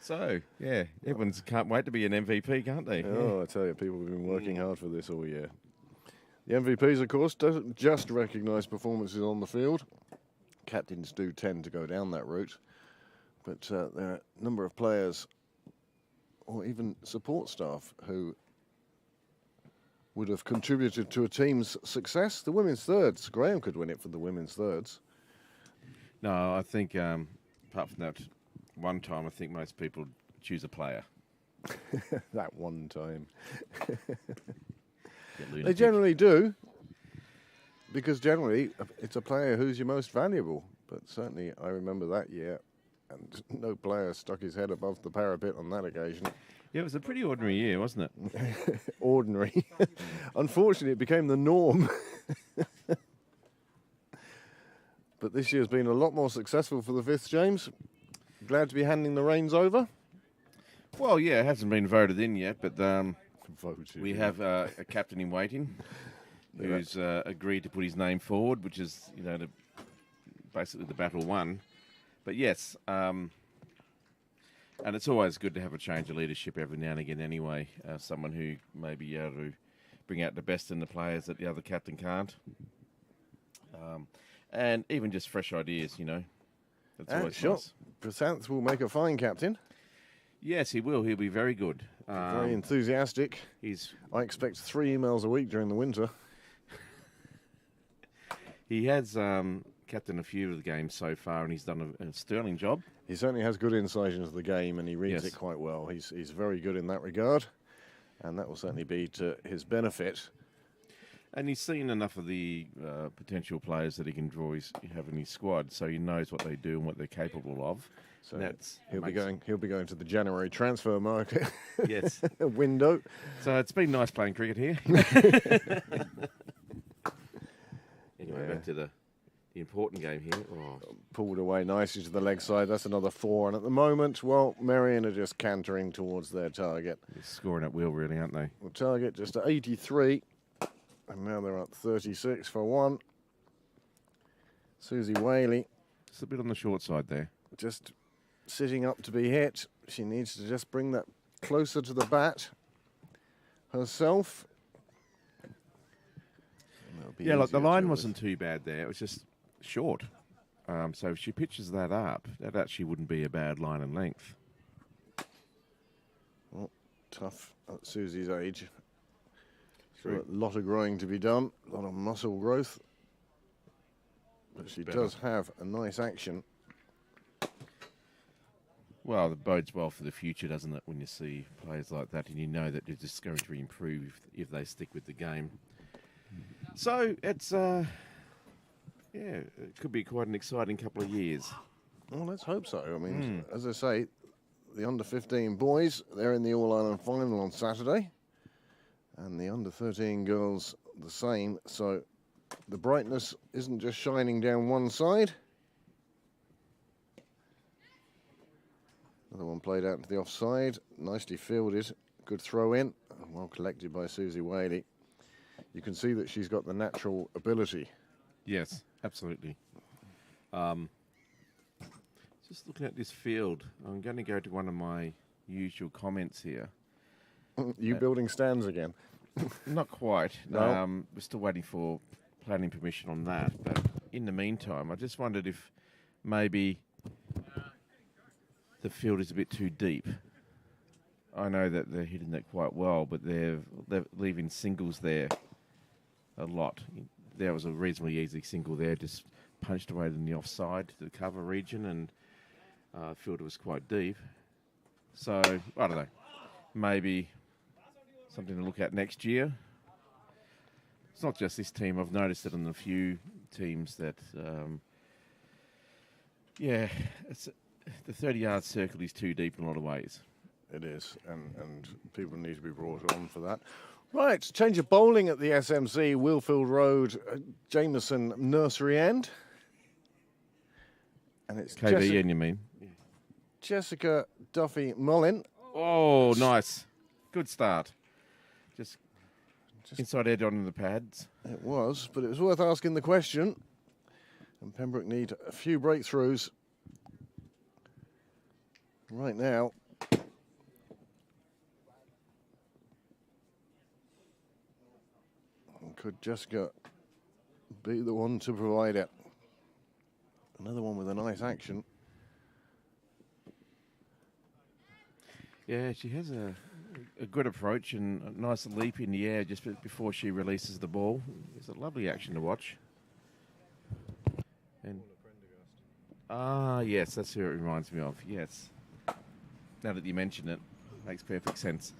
So, yeah, everyone's can't wait to be an MVP, can't they? Oh, I tell you, people have been working hard for this all year. The MVPs, of course, don't just recognise performances on the field. Captains do tend to go down that route. But there are a number of players or even support staff who would have contributed to a team's success. The women's thirds, Graham could win it for the women's thirds. No, I think apart from that one time, I think most people choose a player. That one time. Get They lunatic. generally do, because generally it's a player who's your most valuable. But certainly I remember that year, and no player stuck his head above the parapet on that occasion. Yeah, it was a pretty ordinary year, wasn't it? Ordinary. Unfortunately, it became the norm. But this year's been a lot more successful for the Fifths, James. Glad to be handing the reins over. Well, yeah, it hasn't been voted in yet, but Voted. we have a captain in waiting who's agreed to put his name forward, which is, basically the battle won. But yes, and it's always good to have a change of leadership every now and again anyway. Someone who may be able to bring out the best in the players that the other captain can't. And even just fresh ideas, That's always Sure. nice. Prasanth will make a fine captain. Yes, he will. He'll be very good. Very enthusiastic. He I expect 3 emails a week during the winter. has captained a few of the games so far, and he's done a sterling job. He certainly has good insight into the game, and he reads Yes. it quite well. He's very good in that regard, and that will certainly be to his benefit. And he's seen enough of the potential players that he can have in his squad, so he knows what they do and what they're capable of. So That's he'll be amazing. going to the January transfer market Yes. window. So it's been nice playing cricket here. Anyway, back to the important game here. Oh, Pulled away nicely to the leg side. That's another 4. And at the moment, well, Merrion are just cantering towards their target. they're scoring at will, really, aren't they? The target just at 83. And now they're up 36 for 1. Susie Whaley Just a bit on the short side there. just sitting up to be hit. She needs to just bring that closer to the bat herself. That'll be Yeah, look, the easier to line deal with. wasn't too bad there. It was just short. So if she pitches that up, that actually wouldn't be a bad line and length. Well, tough at Susie's age. True. A lot of growing to be done, a lot of muscle growth. But she better. does have a nice action. Well, it bodes well for the future, doesn't it, when you see players like that and you know that they're just going to improve if they stick with the game. So it's, it could be quite an exciting couple of years. Well, let's hope so. I mean, as I say, the under-15 boys, they're in the All-Ireland final on Saturday. And the under-13 girls, the same. So the brightness isn't just shining down one side. Another one played out to the offside. Nicely fielded. Good throw in. Well collected by Susie Whaley. You can see that she's got the natural ability. Yes, absolutely. Just looking at this field, I'm going to go to one of my usual comments here. You building stands again? Not quite. No. We're still waiting for planning permission on that. But in the meantime, I just wondered if maybe the field is a bit too deep. I know that they're hitting that quite well, but they're leaving singles there a lot. There was a reasonably easy single there, just punched away in the offside to the cover region, and the field was quite deep. So, I don't know. Maybe something to look at next year. It's not just this team. I've noticed it in a few teams that, it's the 30-yard circle is too deep in a lot of ways. It is, and people need to be brought on for that. Right, change of bowling at the SMC, Willfield Road, Jameson Nursery End. And it's KVN, you mean? Jessica Duffy Mullin. Oh, nice. Good start. Just inside edge on the pads. It was, but it was worth asking the question. And Pembroke need a few breakthroughs right now. Could Jessica be the one to provide it? Another one with a nice action. Yeah, she has a good approach and a nice leap in the air just before she releases the ball. It's a lovely action to watch. And yes, that's who it reminds me of. Yes. Now that you mention it, makes perfect sense.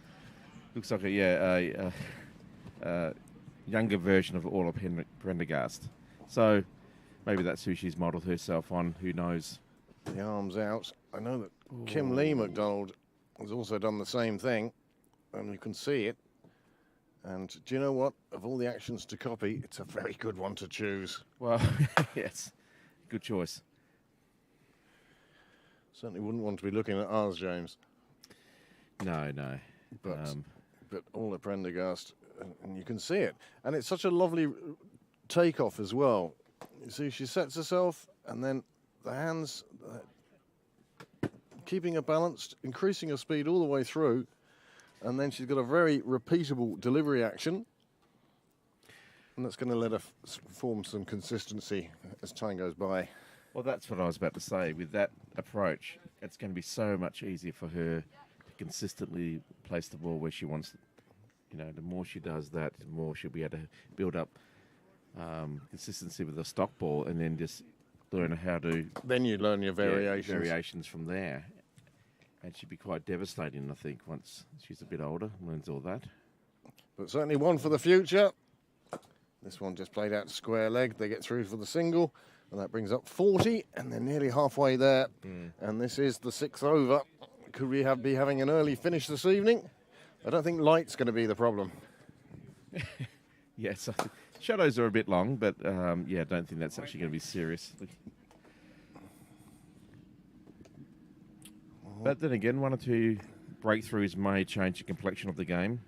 Looks like a younger version of Orla Prendergast. So maybe that's who she's modelled herself on. Who knows? The arms out. I know that Kim Lee McDonald has also done the same thing, and you can see it. And do you know what? Of all the actions to copy, it's a very good one to choose. Well, yes, good choice. Certainly wouldn't want to be looking at ours, James. No. But Orla Prendergast, and you can see it. And it's such a lovely takeoff as well. You see, she sets herself, and then the hands, keeping her balanced, increasing her speed all the way through, and then she's got a very repeatable delivery action, and that's going to let her form some consistency as time goes by. Well, that's what I was about to say. With that approach, it's going to be so much easier for her to consistently place the ball where she wants it. You know, the more she does that, the more she'll be able to build up consistency with the stock ball, and then just learn how to... Then you learn your variations. Variations from there. And she'd be quite devastating, I think, once she's a bit older, learns all that. But certainly one for the future. This one just played out square leg. They get through for the single, and that brings up 40, and they're nearly halfway there. And this is the 6th over. Could we be having an early finish this evening? I don't think light's going to be the problem. Yes, shadows are a bit long, but I don't think that's actually going to be serious. But then again, 1 or 2 breakthroughs may change the complexion of the game,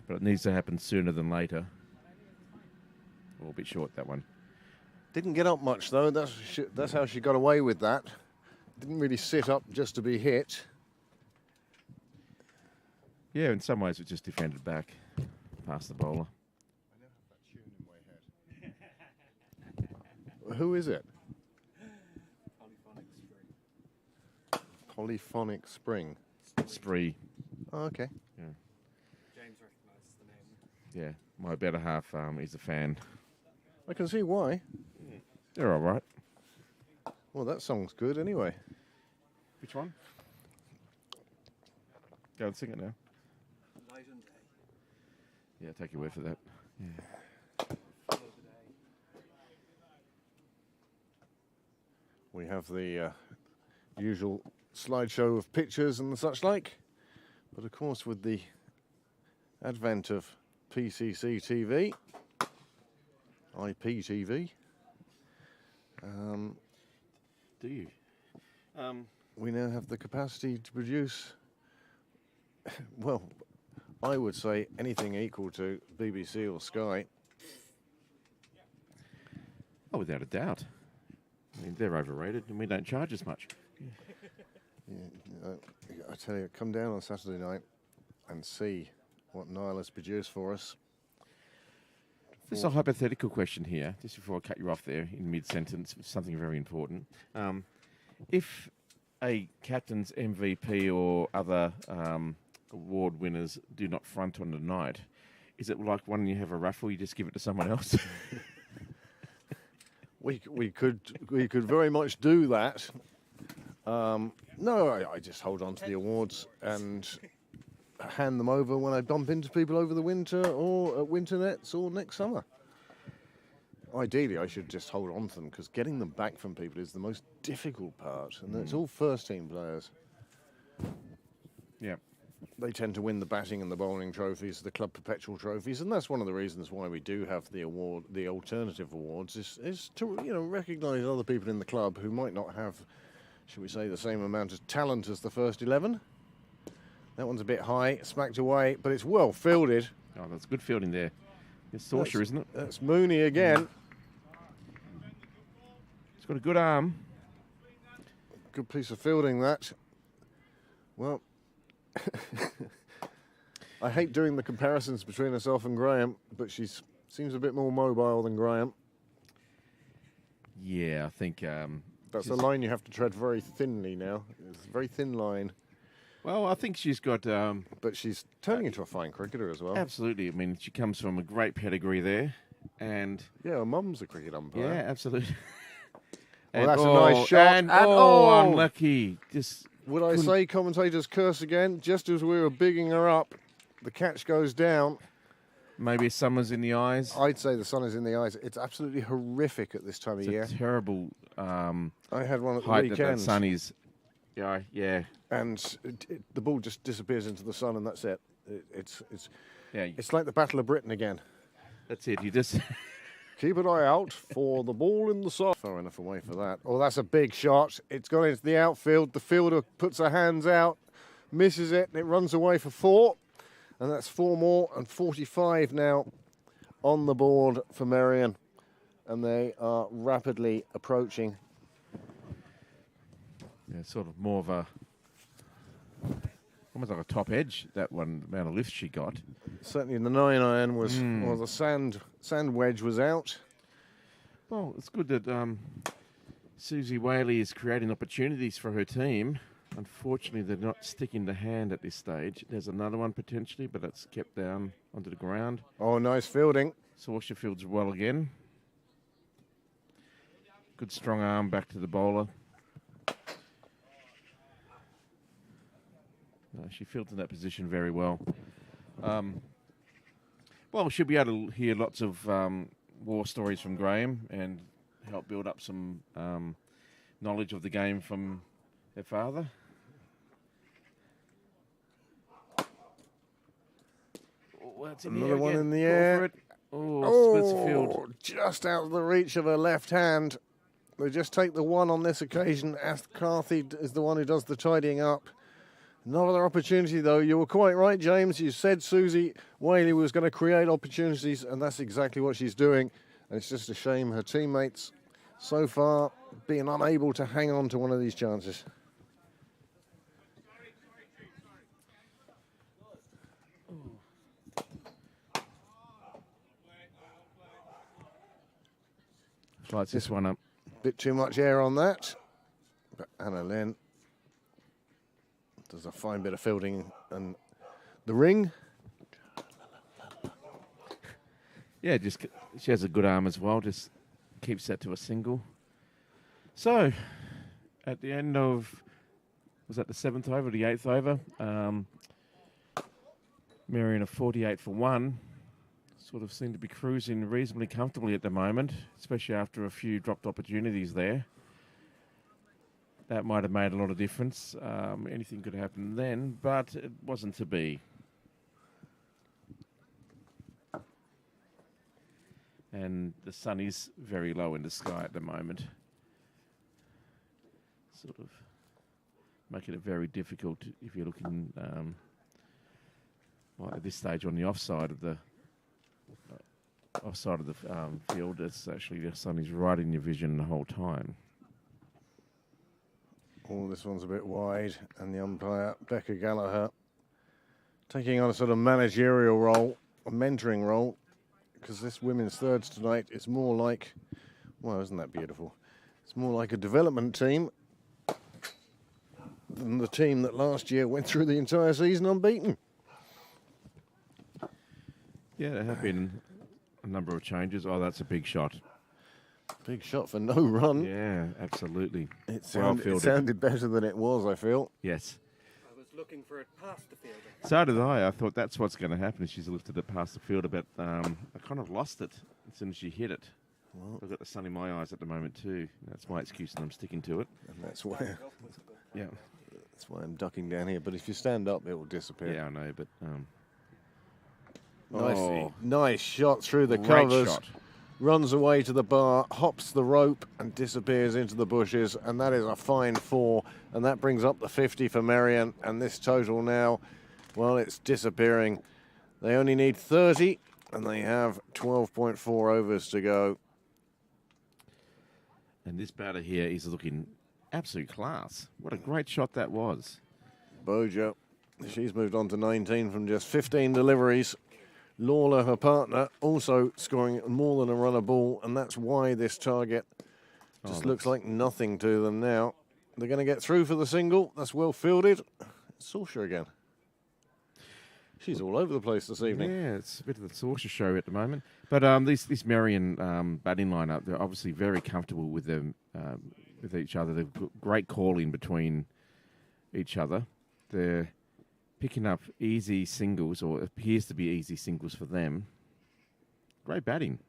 but it needs to happen sooner than later. Or a bit short, that one. Didn't get up much, though. That's how she got away with that. Didn't really sit up just to be hit. Yeah, in some ways it just defended back past the bowler. I now have that tune in my head. Who is it? Polyphonic Spring. Spree. Oh, okay. Yeah. James recognises the name. Yeah, my better half is a fan. I can see why. They're all right. Well, that song's good anyway. Which one? Go and sing it now. Night and day. Yeah, take your word for that. Yeah. Follow the day. We have the usual slideshow of pictures and such like. But of course, with the advent of PCC TV, IPTV, Do you? we now have the capacity to produce, well, I would say anything equal to BBC or Sky. Oh, without a doubt. I mean, they're overrated and we don't charge as much. Yeah, I tell you, come down on Saturday night and see what Niall has produced for us. Just a hypothetical question here, just before I cut you off there in mid-sentence, something very important. If a captain's MVP or other award winners do not front on the night, is it like when you have a raffle, you just give it to someone else? We could very much do that. No, I just hold on to the awards, and hand them over when I bump into people over the winter or at winter nets or next summer. Ideally, I should just hold on to them because getting them back from people is the most difficult part, and it's all first-team players. Yeah. They tend to win the batting and the bowling trophies, the club perpetual trophies, and that's one of the reasons why we do have the award, the alternative awards, is to recognise other people in the club who might not have, shall we say, the same amount of talent as the first 11. That one's a bit high, smacked away, but it's well fielded. Oh, that's good fielding there. It's Saucer, isn't it? That's Mooney again. He's got a good arm. Good piece of fielding, that. Well, I hate doing the comparisons between herself and Graham, but she seems a bit more mobile than Graham. Yeah, I think... That's a line you have to tread very thinly now. It's a very thin line. Well, I think she's got... but she's turning into a fine cricketer as well. Absolutely. I mean, she comes from a great pedigree there. And... Yeah, her mum's a cricket umpire. Yeah, absolutely. Well, that's a nice shot. And unlucky. Just... Would I say commentators curse again? Just as we were bigging her up, the catch goes down. Maybe summer's in the eyes. I'd say the sun is in the eyes. It's absolutely horrific at this time of year. It's a terrible I had one at the height weekend. that sun is. Yeah. And the ball just disappears into the sun, and that's it. It's Yeah, like the Battle of Britain again. that's it. You just... Keep an eye out for the ball in the sun. Far enough away for that. Oh, that's a big shot. It's gone into the outfield. The fielder puts her hands out, misses it, and it runs away for 4. And that's 4 more, and 45 now on the board for Merrion. And they are rapidly approaching. Yeah, sort of more of a... Almost like a top edge, that one, the amount of lift she got. Certainly the 9-iron was... Well, the sand wedge was out. Well, it's good that Susie Whaley is creating opportunities for her team. Unfortunately, they're not sticking the hand at this stage. There's another one potentially, but that's kept down onto the ground. Oh, nice fielding. Saucer fields well again. Good strong arm back to the bowler. She fields in that position very well. Well, she'll be able to hear lots of war stories from Graham and help build up some knowledge of the game from her father. Oh, that's in Another one again. in the Go air. for it. Oh, splits the field. Just out of the reach of her left hand. They just take the one on this occasion. Ath Carthy is the one who does the tidying up. Another opportunity, though. You were quite right, James. You said Susie Whaley was going to create opportunities, and that's exactly what she's doing. And it's just a shame her teammates, so far, being unable to hang on to one of these chances. Lights this one up. Bit too much air on that. But Anna Lynn does a fine bit of fielding. And the ring. Yeah, she has a good arm as well. Just keeps that to a single. So, at the end of, was that the 7th over, the 8th over? Merrion a 48 for 1. Sort of seem to be cruising reasonably comfortably at the moment, especially after a few dropped opportunities there. That might have made a lot of difference. Anything could happen then, but it wasn't to be. And the sun is very low in the sky at the moment. Sort of making it very difficult if you're looking well, at this stage on the offside of the field. It's actually the sun is right in your vision the whole time. Oh, this one's a bit wide, and the umpire, Becca Gallagher, taking on a sort of managerial role, a mentoring role, because this women's thirds tonight is more like, well, isn't that beautiful? It's more like a development team than the team that last year went through the entire season unbeaten. Yeah, there have been a number of changes. Oh, that's a big shot. Big shot for no run. Yeah, absolutely. It Well sounded fielded. better than it was, I feel. Yes. I was looking for it past the fielder. So did I. I thought that's what's going to happen. She's lifted it past the fielder, but I kind of lost it as soon as she hit it. Well, I've got the sun in my eyes at the moment too. That's my excuse, and I'm sticking to it. and that's why Yeah. I'm ducking down here. But if you stand up, it will disappear. Yeah, I know, but Nice shot through the great covers. shot. Runs away to the bar, hops the rope, and disappears into the bushes. And that is a fine 4. And that brings up the 50 for Merrion. And this total now, well, it's disappearing. They only need 30, and they have 12.4 overs to go. And this batter here is looking absolute class. What a great shot that was. Bojo, she's moved on to 19 from just 15 deliveries. Lawler, her partner, also scoring more than a run a ball, and that's why this target just looks like nothing to them now. They're going to get through for the single. That's well fielded. It's Sausha again. She's all over the place this evening. Yeah, it's a bit of the Sausha show at the moment. But this Merrion batting lineup, they're obviously very comfortable with them with each other. They've got great calling between each other. They're picking up easy singles, or appears to be easy singles for them. Great batting.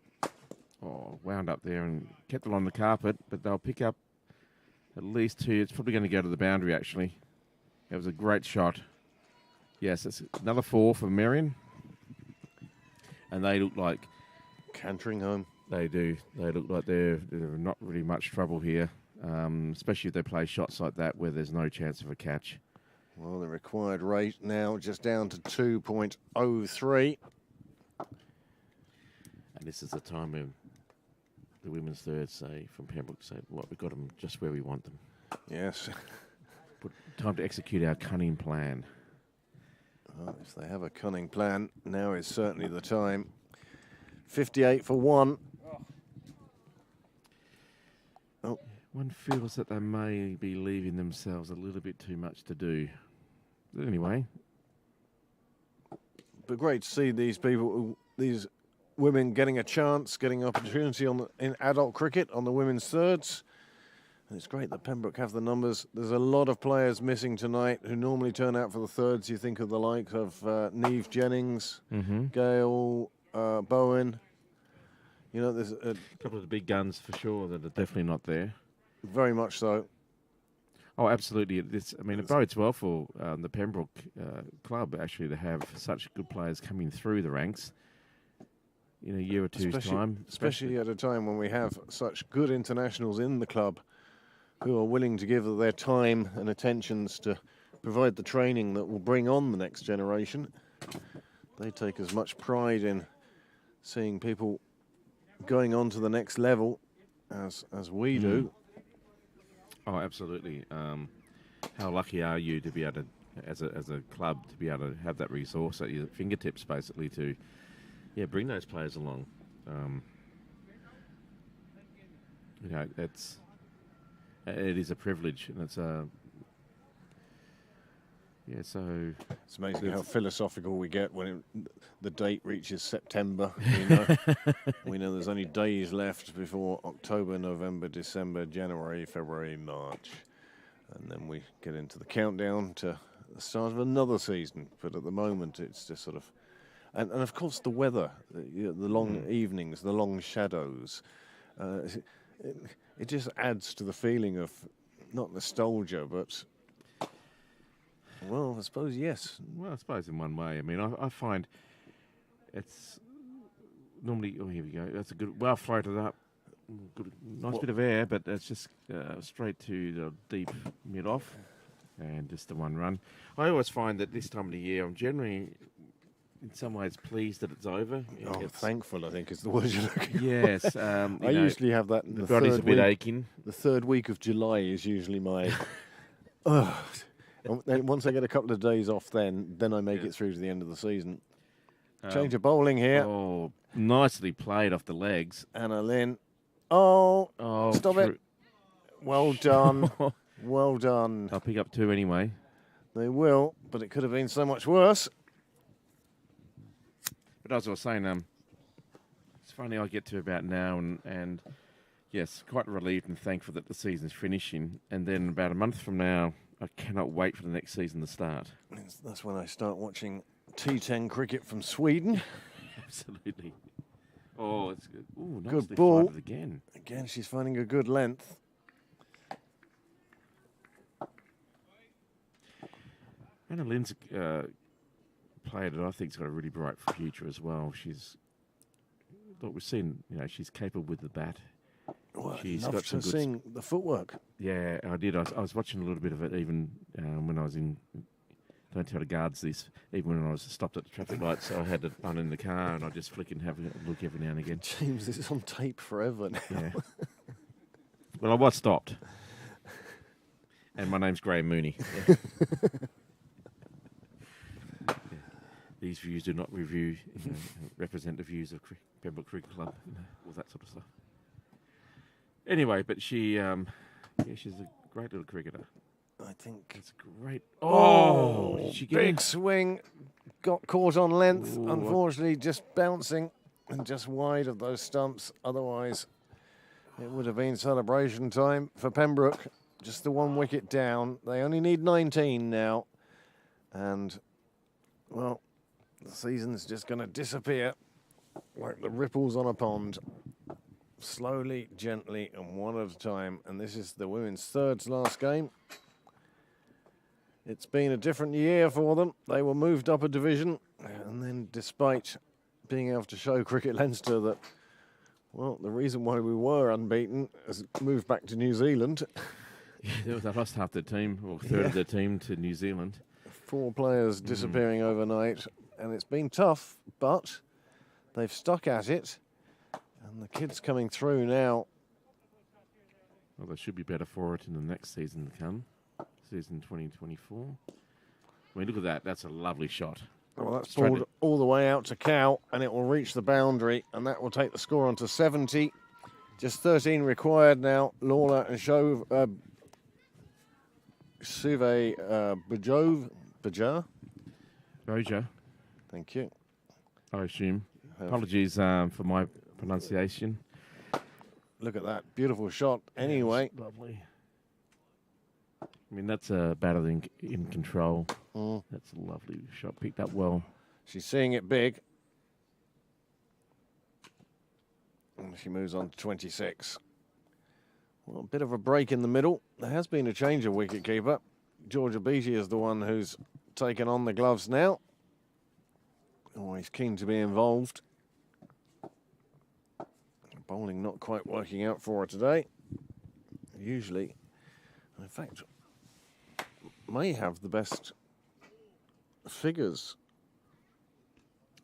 Oh, wound up there and kept it on the carpet, but they'll pick up at least 2. It's probably going to go to the boundary, actually. It was a great shot. Yes, it's another 4 for Merrion. And they look like... Cantering home. They do. They look like they're not really much trouble here, especially if they play shots like that where there's no chance of a catch. Well, the required rate now just down to 2.03. And this is the time when the women's third say, from Pembroke, say, well, we've got them just where we want them. Yes. Time to execute our cunning plan. Well, if they have a cunning plan, now is certainly the time. 58 for 1. Oh. One feels that they may be leaving themselves a little bit too much to do. But anyway. But great to see these people, these women getting a chance, getting opportunity in adult cricket on the women's thirds. And it's great that Pembroke have the numbers. There's a lot of players missing tonight who normally turn out for the thirds. You think of the likes of Neve Jennings, Gail, Bowen. You know, there's a couple of the big guns for sure that are definitely not there. Very much so. Oh, absolutely. It bodes well for the Pembroke club, actually, to have such good players coming through the ranks in a year or two's time. Especially at a time when we have such good internationals in the club who are willing to give their time and attentions to provide the training that will bring on the next generation. They take as much pride in seeing people going on to the next level as we do. Oh, absolutely. How lucky are you to be able to, as a club, to be able to have that resource at your fingertips, basically, to bring those players along. It is a privilege, and it's so it's amazing how philosophical we get when the date reaches September. You know, we know there's only days left before October, November, December, January, February, March, and then we get into the countdown to the start of another season. But at the moment, it's just sort of, and of course the weather, the long evenings, the long shadows. It just adds to the feeling of not nostalgia, but. Well, I suppose yes. Well, I suppose in one way. I mean, I find it's normally. Oh, here we go. That's a good. Well floated up. Good, nice bit of air, but it's just straight to the deep mid off, and just the one run. I always find that this time of the year, I'm generally, in some ways, pleased that it's over. Oh, thankful, I think, is the word you're looking for. Yes. I usually have that in the body's third a bit week. aching. The third week of July is usually my. And then once I get a couple of days off, then I make it through to the end of the season. Change of bowling here. Oh, nicely played off the legs. Anna Lynn. Oh, stop through. it. Well done. Well done. I'll pick up 2 anyway. They will, but it could have been so much worse. But as I was saying, it's funny I get to about now and yes, quite relieved and thankful that the season's finishing. And then about a month from now, I cannot wait for the next season to start. That's when I start watching T10 cricket from Sweden. Absolutely. Oh, it's good. Ooh, Good nicely ball. fighted again. Again, she's finding a good length. Anna Lynn's player that I think's got a really bright future as well. Look, we've seen, she's capable with the bat. Well, She's enough got some to good seeing the footwork. Yeah, I did. I was watching a little bit of it even when I was in. Don't tell the guards this. Even when I was stopped at the traffic lights, so I had it on in the car, and I just flick and have a look every now and again. James, this is on tape forever now. Yeah. Well, I was stopped, and my name's Graham Mooney. Yeah. Yeah. These views do not represent the views of Pembroke Cricket Club, all that sort of stuff. Anyway, but she's a great little cricketer. I think It's great. Oh, big swing. Got caught on length. Ooh. Unfortunately, just bouncing and just wide of those stumps. Otherwise, it would have been celebration time for Pembroke. Just the 1 wicket down. They only need 19 now. And, well, the season's just going to disappear like the ripples on a pond. Slowly, gently, and one at a time. And this is the women's thirds last game. It's been a different year for them. They were moved up a division. And then despite being able to show Cricket Leinster that, well, the reason why we were unbeaten has moved back to New Zealand. Yeah, they lost half their team, or third of their team, to New Zealand. 4 players disappearing overnight. And it's been tough, but they've stuck at it. And the kids coming through now. Well, they should be better for it in the next season to come, season 2024. I mean, look at that. That's a lovely shot. Well, that's Straight pulled all the way out to Cow, and it will reach the boundary, and that will take the score on to 70. Just 13 required now. Lawler and Suve Bajar. Roger, Thank you. I assume. Apologies for my pronunciation. Look at that. Beautiful shot. Anyway. That's lovely. I mean, that's a batter in control. That's a lovely shot. Picked up well. She's seeing it big. And she moves on to 26. Well, a bit of a break in the middle. There has been a change of wicketkeeper. Georgia Beattie is the one who's taken on the gloves now. Always keen to be involved. Bowling not quite working out for her today. Usually, in fact, may have the best figures.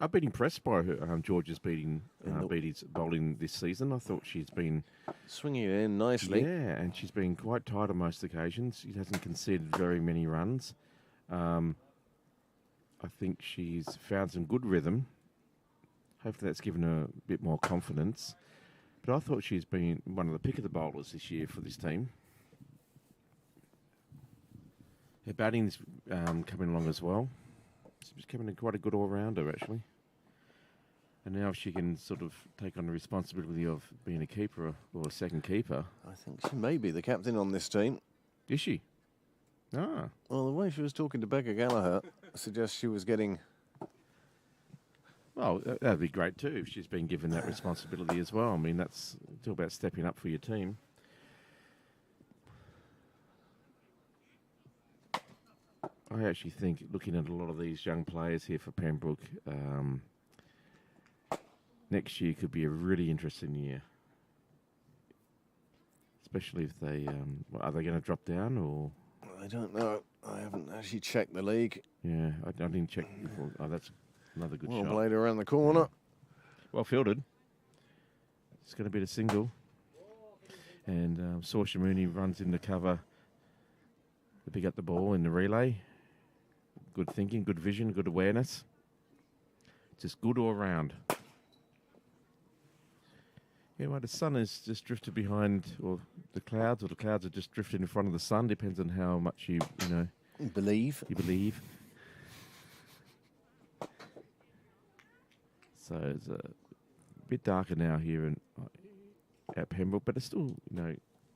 I've been impressed by her, Georgia's Beattie's bowling this season. I thought she's been Swinging it in nicely. Yeah, and she's been quite tight on most occasions. She hasn't conceded very many runs. I think she's found some good rhythm. Hopefully that's given her a bit more confidence. But I thought she's been one of the pick of the bowlers this year for this team. Her batting's coming along as well. She's becoming quite a good all-rounder, actually. And now if she can sort of take on the responsibility of being a keeper or a second keeper. I think she may be the captain on this team. Is she? Ah. Well, the way she was talking to Becca Gallagher suggests she was getting... Well, that'd be great too if she's been given that responsibility as well. I mean, it's all about stepping up for your team. I actually think, looking at a lot of these young players here for Pembroke, next year could be a really interesting year. Especially if they, are they going to drop down or? I don't know. I haven't actually checked the league. Yeah, I didn't check before. Oh, that's another good Well shot. played around the corner. Well fielded. It's going to be a single. And Saoirse Mooney runs in the cover to pick up the ball in the relay. Good thinking, good vision, good awareness. Just good all round. Yeah, well, the sun has just drifted behind, or the clouds are just drifted in front of the sun. Depends on how much you Believe. believe. So it's a bit darker now here at Pembroke, but it's still,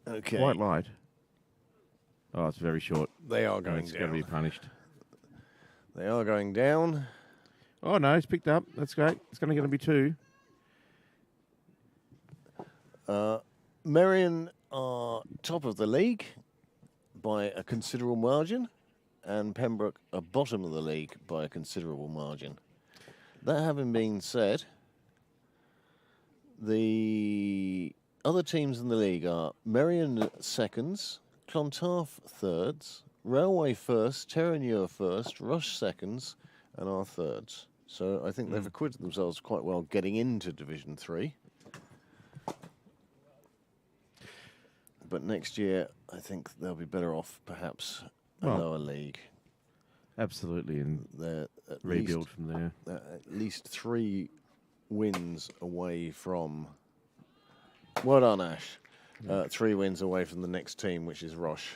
Okay. quite light. Oh, it's very short. They are And going it's got to be down. punished. They are going down. Oh, no, it's picked up. That's great. It's going to be 2. Merrion are top of the league by a considerable margin, and Pembroke are bottom of the league by a considerable margin. That having been said, the other teams in the league are Merrion seconds, Clontarf thirds, Railway first, Terenure first, Rush seconds, and our thirds. So I think they've acquitted themselves quite well getting into Division 3. But next year, I think they'll be better off, perhaps, a Well, lower league. Absolutely, and They're at rebuild from there. at least 3 wins away from... Well done, Ash. 3 wins away from the next team, which is Roche.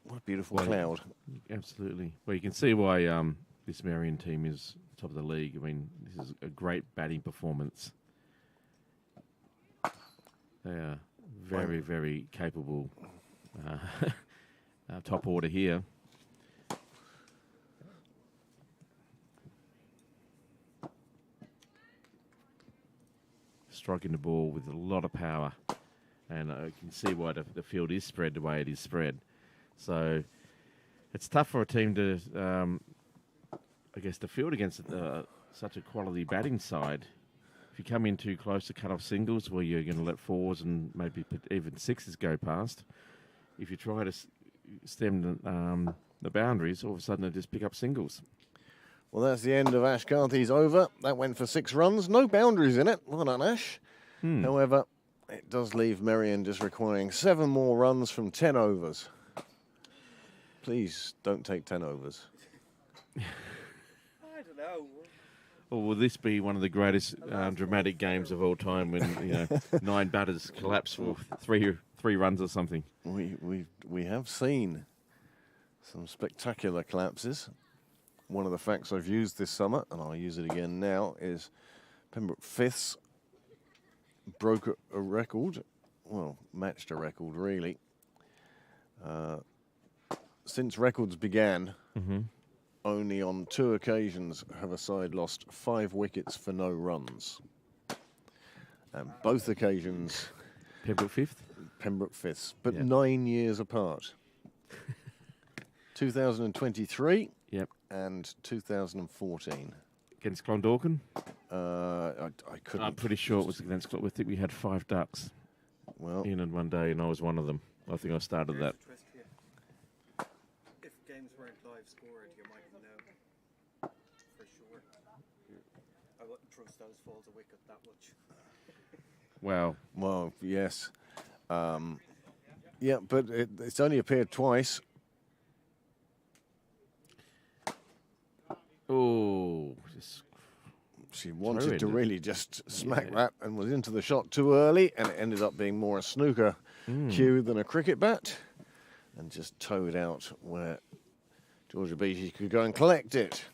What a beautiful cloud. Absolutely. Well, you can see why this Merrion team is top of the league. I mean, this is a great batting performance. They are very, very capable top order here. Striking the ball with a lot of power. And I can see why the field is spread the way it is spread. So it's tough for a team to, I guess, to field against such a quality batting side. If you come in too close to cut off singles, well, you're going to let 4s and maybe even 6s go past. If you try to stem the boundaries, all of a sudden they just pick up singles. Well, that's the end of Ash Carthy's over. That went for 6 runs. No boundaries in it. Well done, Ash. However, it does leave Merrion just requiring 7 more runs from 10 overs. Please don't take 10 overs. I don't know. Or will this be one of the greatest dramatic games of all time when 9 batters collapse for three runs or something? We have seen some spectacular collapses. One of the facts I've used this summer, and I'll use it again now, is Pembroke Fifths broke a record, well, matched a record really. Since records began, only on 2 occasions have a side lost 5 wickets for no runs. And both occasions, Pembroke 5th? Pembroke Fifths, but Yeah. 9 years apart. 2023 Yep. and 2014. Against Clondalkin? I couldn't. I'm pretty sure it was against Clondalkin. I think we had 5 ducks Well, in one day, and I was one of them. I think I started that. Here's a twist for you. If games weren't live scored, you might know for sure. I wouldn't trust those falls of wicket that much. Wow. yes. Yeah, but it's only appeared twice. Oh, just She wanted to Ruined it. really just smack Yeah. that and was into the shot too early, and it ended up being more a snooker cue than a cricket bat, and just towed out where Georgia Beattie could go and collect it.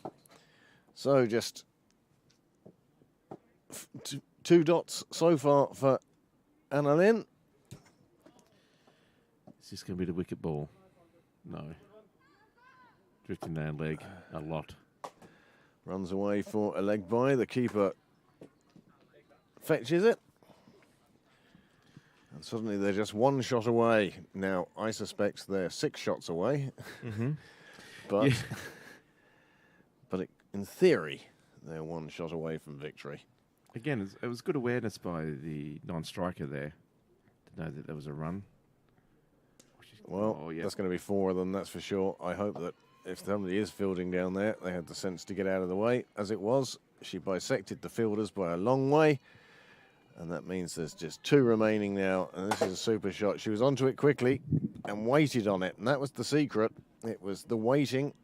So just 2 dots so far for Anna Lynn. is this going to be the wicket ball? No. Drifting down leg a lot. Runs away for a leg by. The keeper fetches it. And suddenly they're just 1 shot away. Now, I suspect they're 6 shots away. But, in theory, they're 1 shot away from victory. Again, it was good awareness by the non-striker there to know that there was a run. Well, that's going to be 4 of them, that's for sure. I hope that if somebody is fielding down there, they had the sense to get out of the way. As it was, she bisected the fielders by a long way. And that means there's just 2 remaining now. And this is a super shot. She was onto it quickly and waited on it. And that was the secret. It was the waiting.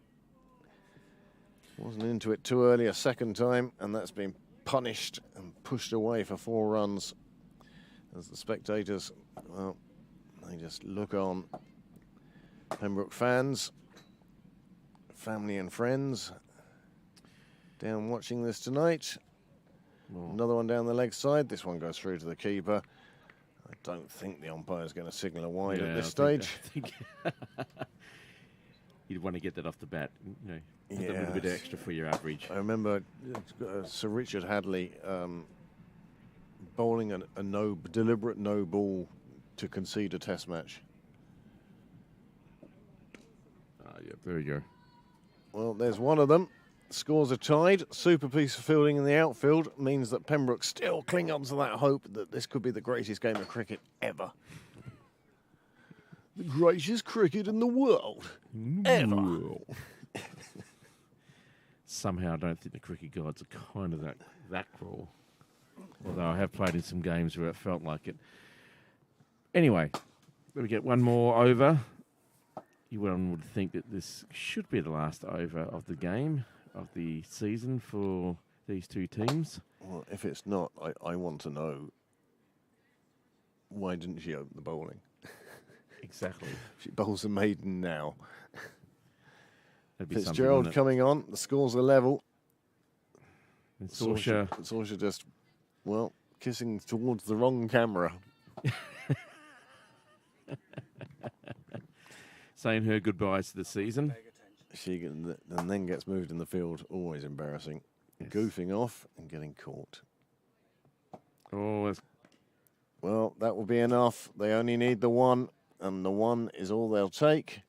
Wasn't into it too early a second time. And that's been punished and pushed away for 4 runs. As the spectators, well, they just look on. Pembroke fans, family and friends, down watching this tonight. Well, Another one down the leg side. This one goes through to the keeper. I don't think the umpire's going to signal a wide at this stage. I think you'd want to get that off the bat, with a little bit Yes. extra for your average. I remember Sir Richard Hadley bowling a deliberate no ball to concede a test match. Yeah, there you go. Well, there's one of them. Scores are tied. Super piece of fielding in the outfield means that Pembroke still cling on to that hope that this could be the greatest game of cricket ever. The greatest cricket in the world ever. Somehow I don't think the cricket gods are kind of that cruel. Although I have played in some games where it felt like it. Anyway, let me get one more over. One would think that this should be the last over of the game, of the season for these two teams. Well, if it's not, I want to know, why didn't she open the bowling? Exactly. She bowls a maiden now. That'd be something, Fitzgerald wouldn't it? coming on. The scores are level. And Sorsha, Sorsha just, kissing towards the wrong camera. saying her goodbyes to the season. Paying attention. She and then gets moved in the field. Always embarrassing. Yes. Goofing off and getting caught. Oh, that's Well, that will be enough. They only need the one, and the one is all they'll take.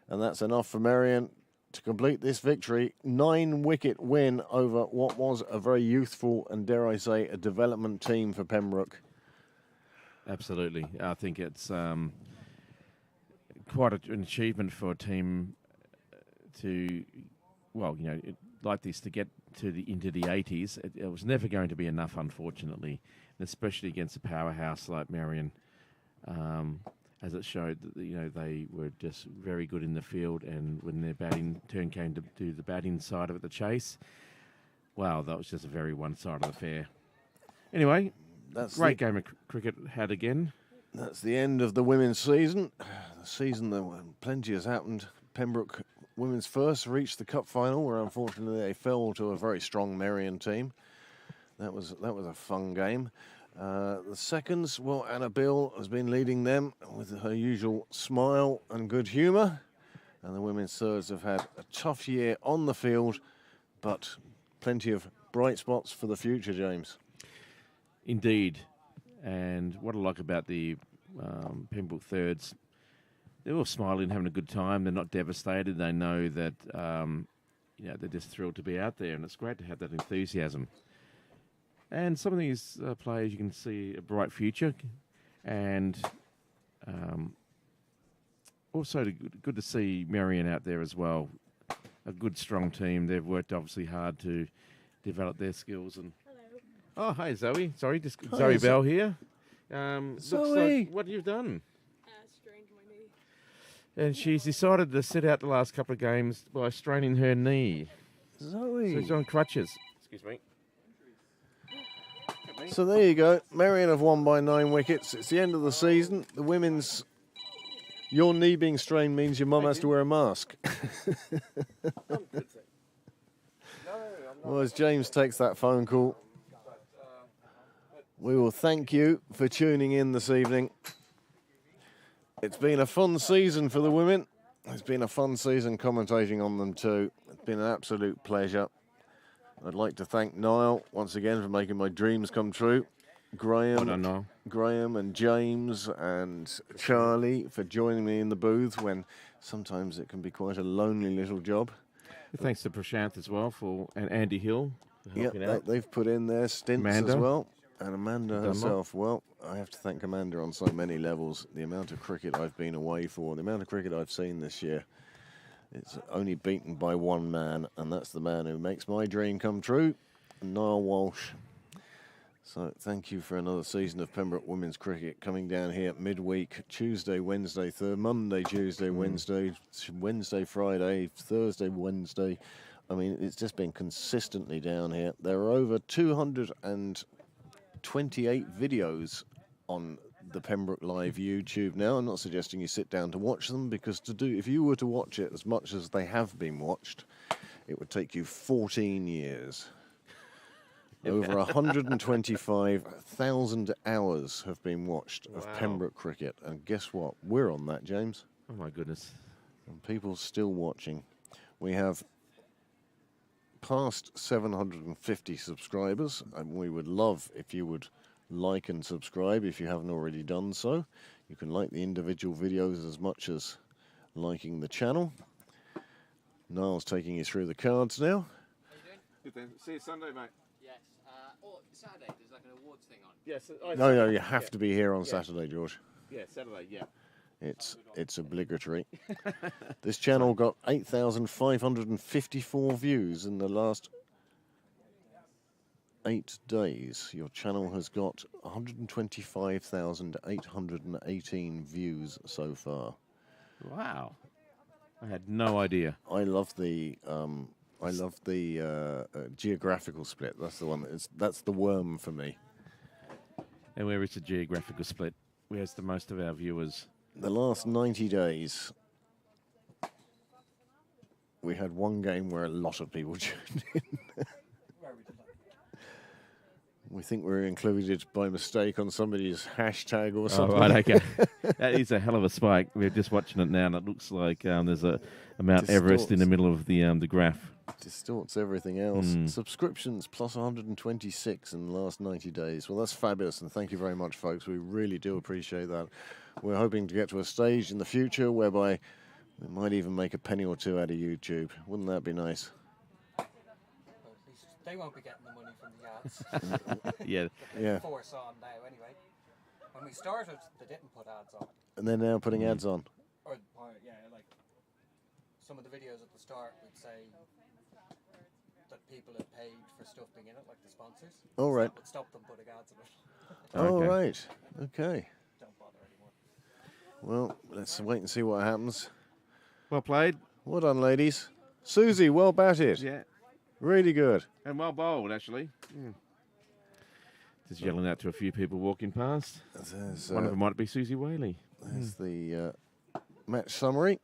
And that's enough for Merrion to complete this victory. 9-wicket win over what was a very youthful and, dare I say, a development team for Pembroke. absolutely. I think it's quite an achievement for a team to, like this to get into the 80s. It was never going to be enough, unfortunately, and especially against a powerhouse like Merrion, as it showed that they were just very good in the field, and when their batting turn came to do the batting side of it, the chase, wow, that was just a very one-sided affair. Anyway, That's great game of cricket had again. That's the end of the women's season. The season, plenty has happened. Pembroke women's first reached the cup final, where unfortunately they fell to a very strong Merrion team. That was a fun game. The seconds, Anna Bill has been leading them with her usual smile and good humour. And the women's thirds have had a tough year on the field, but plenty of bright spots for the future, James. Indeed. And what I like about the Pembroke thirds, they're all smiling, having a good time. They're not devastated. They know that they're just thrilled to be out there, and it's great to have that enthusiasm. And some of these players, you can see a bright future, and also good to see Merrion out there as well. A good, strong team. They've worked obviously hard to develop their skills. And oh, hi Zoe. Sorry, just Hi, Zoe Bell here. Looks Zoe. like, what have you done? Strained my knee. And she's decided to sit out the last couple of games by straining her knee. So Zoe. she's on crutches. Excuse me. So there you go. Merrion have won by 9 wickets. It's the end of the season. The women's... Your knee being strained means your mum has to wear a mask. Well, as James takes that phone call, we will thank you for tuning in this evening. It's been a fun season for the women. It's been a fun season commentating on them too. It's been an absolute pleasure. I'd like to thank Niall once again for making my dreams come true. I don't know. Graham and James and Charlie for joining me in the booth when sometimes it can be quite a lonely little job. Thanks to Prashanth as well and Andy Hill for Yeah, helping out. they've put in their stints as Amanda. well. And Amanda Dunlop. herself. Well, I have to thank Amanda on so many levels. The amount of cricket I've been away for, the amount of cricket I've seen this year, it's only beaten by one man, and that's the man who makes my dream come true, Niall Walsh. So thank you for another season of Pembroke women's cricket coming down here midweek, Tuesday, Wednesday, Monday, Tuesday, Wednesday, Friday, Thursday, Wednesday. I mean, it's just been consistently down here. There are over 228 videos on the Pembroke Live YouTube now. I'm not suggesting you sit down to watch them, because if you were to watch it as much as they have been watched, it would take you 14 years. Over 125,000 hours have been watched of Wow. Pembroke cricket. And guess what? We're on that, James. Oh, my goodness. And people still watching. We have past 750 subscribers, and we would love if you would like and subscribe if you haven't already done so. You can like the individual videos as much as liking the channel. Niall's taking you through the cards now. Good then. See you Sunday, mate. Yes. Or Saturday, there's like an awards thing on. Yes. No, you have to be here on Saturday, George. Yeah, Saturday, yeah. It's obligatory. This channel got 8,554 views in the last 8 days. Your channel has got 125,818 views so far. Wow. I had no idea. I love the geographical split. That's the one. That's the worm for me. And where is the geographical split? Where's the most of our viewers? The last 90 days, we had one game where a lot of people tuned in. We think we're included by mistake on somebody's hashtag or something. Oh, right, okay. That is a hell of a spike. We're just watching it now, and it looks like there's a Mount Everest in the middle of the graph. Distorts everything else. Subscriptions plus 126 in the last 90 days. Well, that's fabulous, and thank you very much, folks. We really do appreciate that. We're hoping to get to a stage in the future whereby we might even make a penny or two out of YouTube. Wouldn't that be nice? Well, at least they won't be getting the money from the ads. Yeah. Yeah. Force on now, anyway. When we started, they didn't put ads on. And they're now putting ads on. Or yeah, like some of the videos at the start would say that people had paid for stuff being in it, like the sponsors. All right. That would stop them putting ads in it. Oh, Okay. right. Okay. Don't bother anymore. Well, let's wait and see what happens. Well played. Well done, ladies. Susie, well batted. Yeah. Really good. And well bowled, actually. Just yelling out to a few people walking past. There's, One of them might be Susie Whaley. there's the match summary.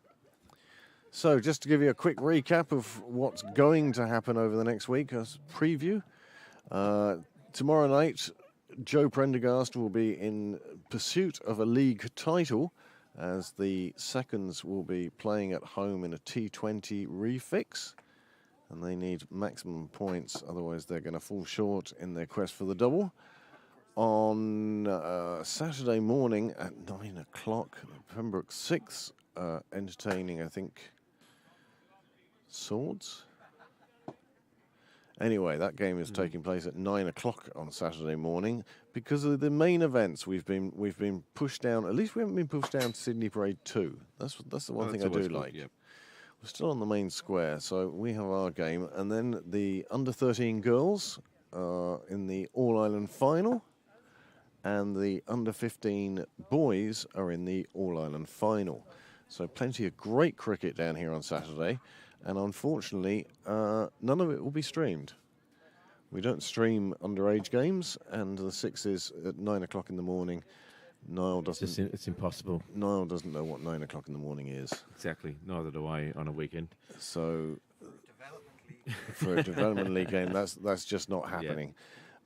So, just to give you a quick recap of what's going to happen over the next week, as a preview. Tomorrow night, Joe Prendergast will be in pursuit of a league title, as the seconds will be playing at home in a T20 refix. And they need maximum points, otherwise they're going to fall short in their quest for the double. On Saturday morning at 9 o'clock, Pembroke 6 entertaining, I think, Swords. Anyway, that game is taking place at 9 o'clock on Saturday morning. Because of the main events, we've been pushed down. At least we haven't been pushed down to Sydney Parade 2. That's the one thing I do like. Yep. We're still on the main square, so we have our game. And then the under-13 girls are in the All-Ireland final. And the under-15 boys are in the All-Ireland final. So plenty of great cricket down here on Saturday. And unfortunately, none of it will be streamed. We don't stream underage games, and the sixes at 9 o'clock in the morning. Niall doesn't. It's impossible. Niall doesn't know what 9 o'clock in the morning is. Exactly. Neither do I on a weekend. So, for a development league game, that's just not happening.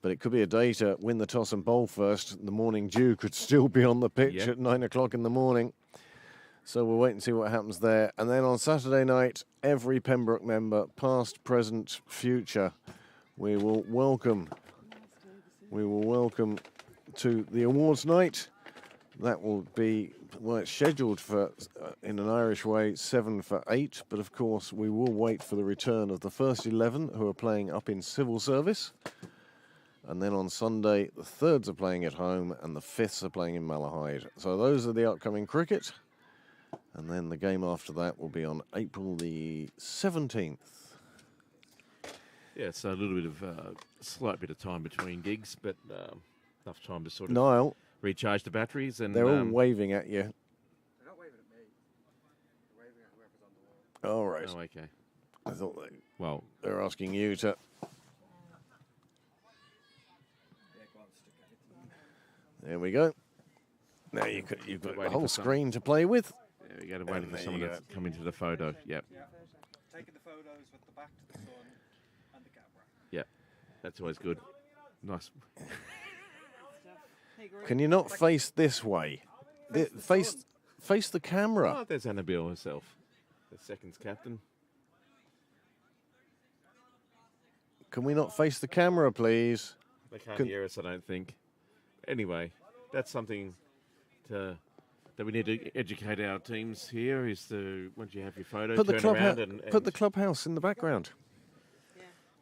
But it could be a day to win the toss and bowl first. The morning dew could still be on the pitch at 9 o'clock in the morning. So we'll wait and see what happens there. And then on Saturday night, every Pembroke member, past, present, future, we will welcome to the awards night. That will be, well, it's scheduled for, in an Irish way, 7 for 8. But of course, we will wait for the return of the first 11 who are playing up in civil service. And then on Sunday, the thirds are playing at home and the fifths are playing in Malahide. So those are the upcoming cricket. And then the game after that will be on April the 17th. Yeah, so a little bit of slight bit of time between gigs, but enough time to sort of Niall, recharge the batteries. And they're all waving at you. They're not waving at me. They're waving at whoever's on the wall. All right. Oh, okay. I thought Well, they're asking you to. Yeah, go on, stick it. There we go. Now you've got Waiting the whole for some- screen to play with. there we go. Waiting for there someone you to come into the photo. Yep. Taking the photos with the back to the sun and the camera. Yep. That's always good. Nice. Hey, Gordon. Can you not face this way? Face the camera. Oh, there's Annabelle herself, the seconds captain. Can we not face the camera, please? They can't Can- hear us, I don't think. Anyway, that's something that we need to educate our teams here. Is to once you have your photo, Put the turn around put the clubhouse in the background.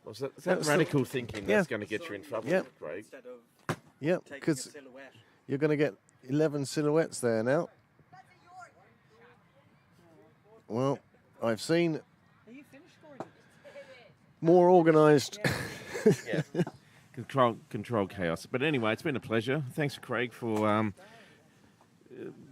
Well, is that That's the- radical thinking yeah. that's going to get you in trouble, Yeah. Craig? Instead of Yeah, taking a because silhouette. you're going to get 11 silhouettes there now. Well, I've seen Are you finished, Gordon? more organised. Yeah. Control chaos. But anyway, it's been a pleasure. Thanks, Craig, for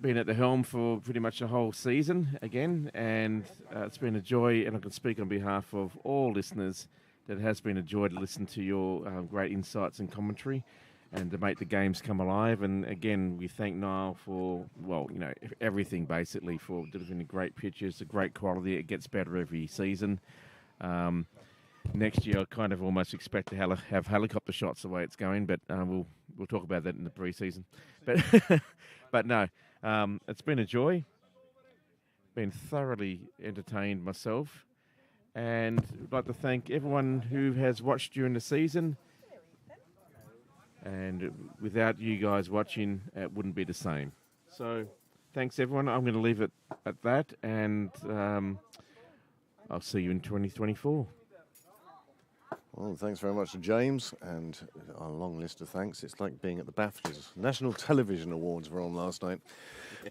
being at the helm for pretty much the whole season again. And it's been a joy, and I can speak on behalf of all listeners that it has been a joy to listen to your great insights and commentary and to make the games come alive. And again, we thank Niall for, well, you know, everything basically, for delivering the great pictures, the great quality. It gets better every season. Next year, I kind of almost expect to have helicopter shots the way it's going, but we'll talk about that in the pre-season. But but no, it's been a joy. Been thoroughly entertained myself, and I'd like to thank everyone who has watched during the season. And without you guys watching, it wouldn't be the same. So thanks, everyone. I'm going to leave it at that, and I'll see you in 2024. Well, thanks very much to James, and a long list of thanks. It's like being at the BAFTAs. National Television Awards were on last night.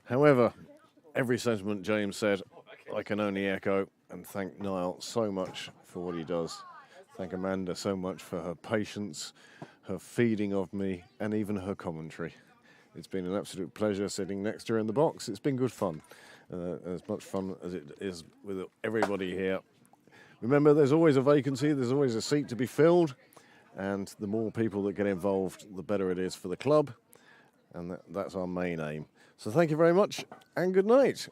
However, every sentiment James said, I can only echo, and thank Niall so much for what he does. Thank Amanda so much for her patience, her feeding of me, and even her commentary. It's been an absolute pleasure sitting next to her in the box. It's been good fun, as much fun as it is with everybody here. Remember, there's always a vacancy, there's always a seat to be filled, and the more people that get involved, the better it is for the club, and that's our main aim. So thank you very much, and good night.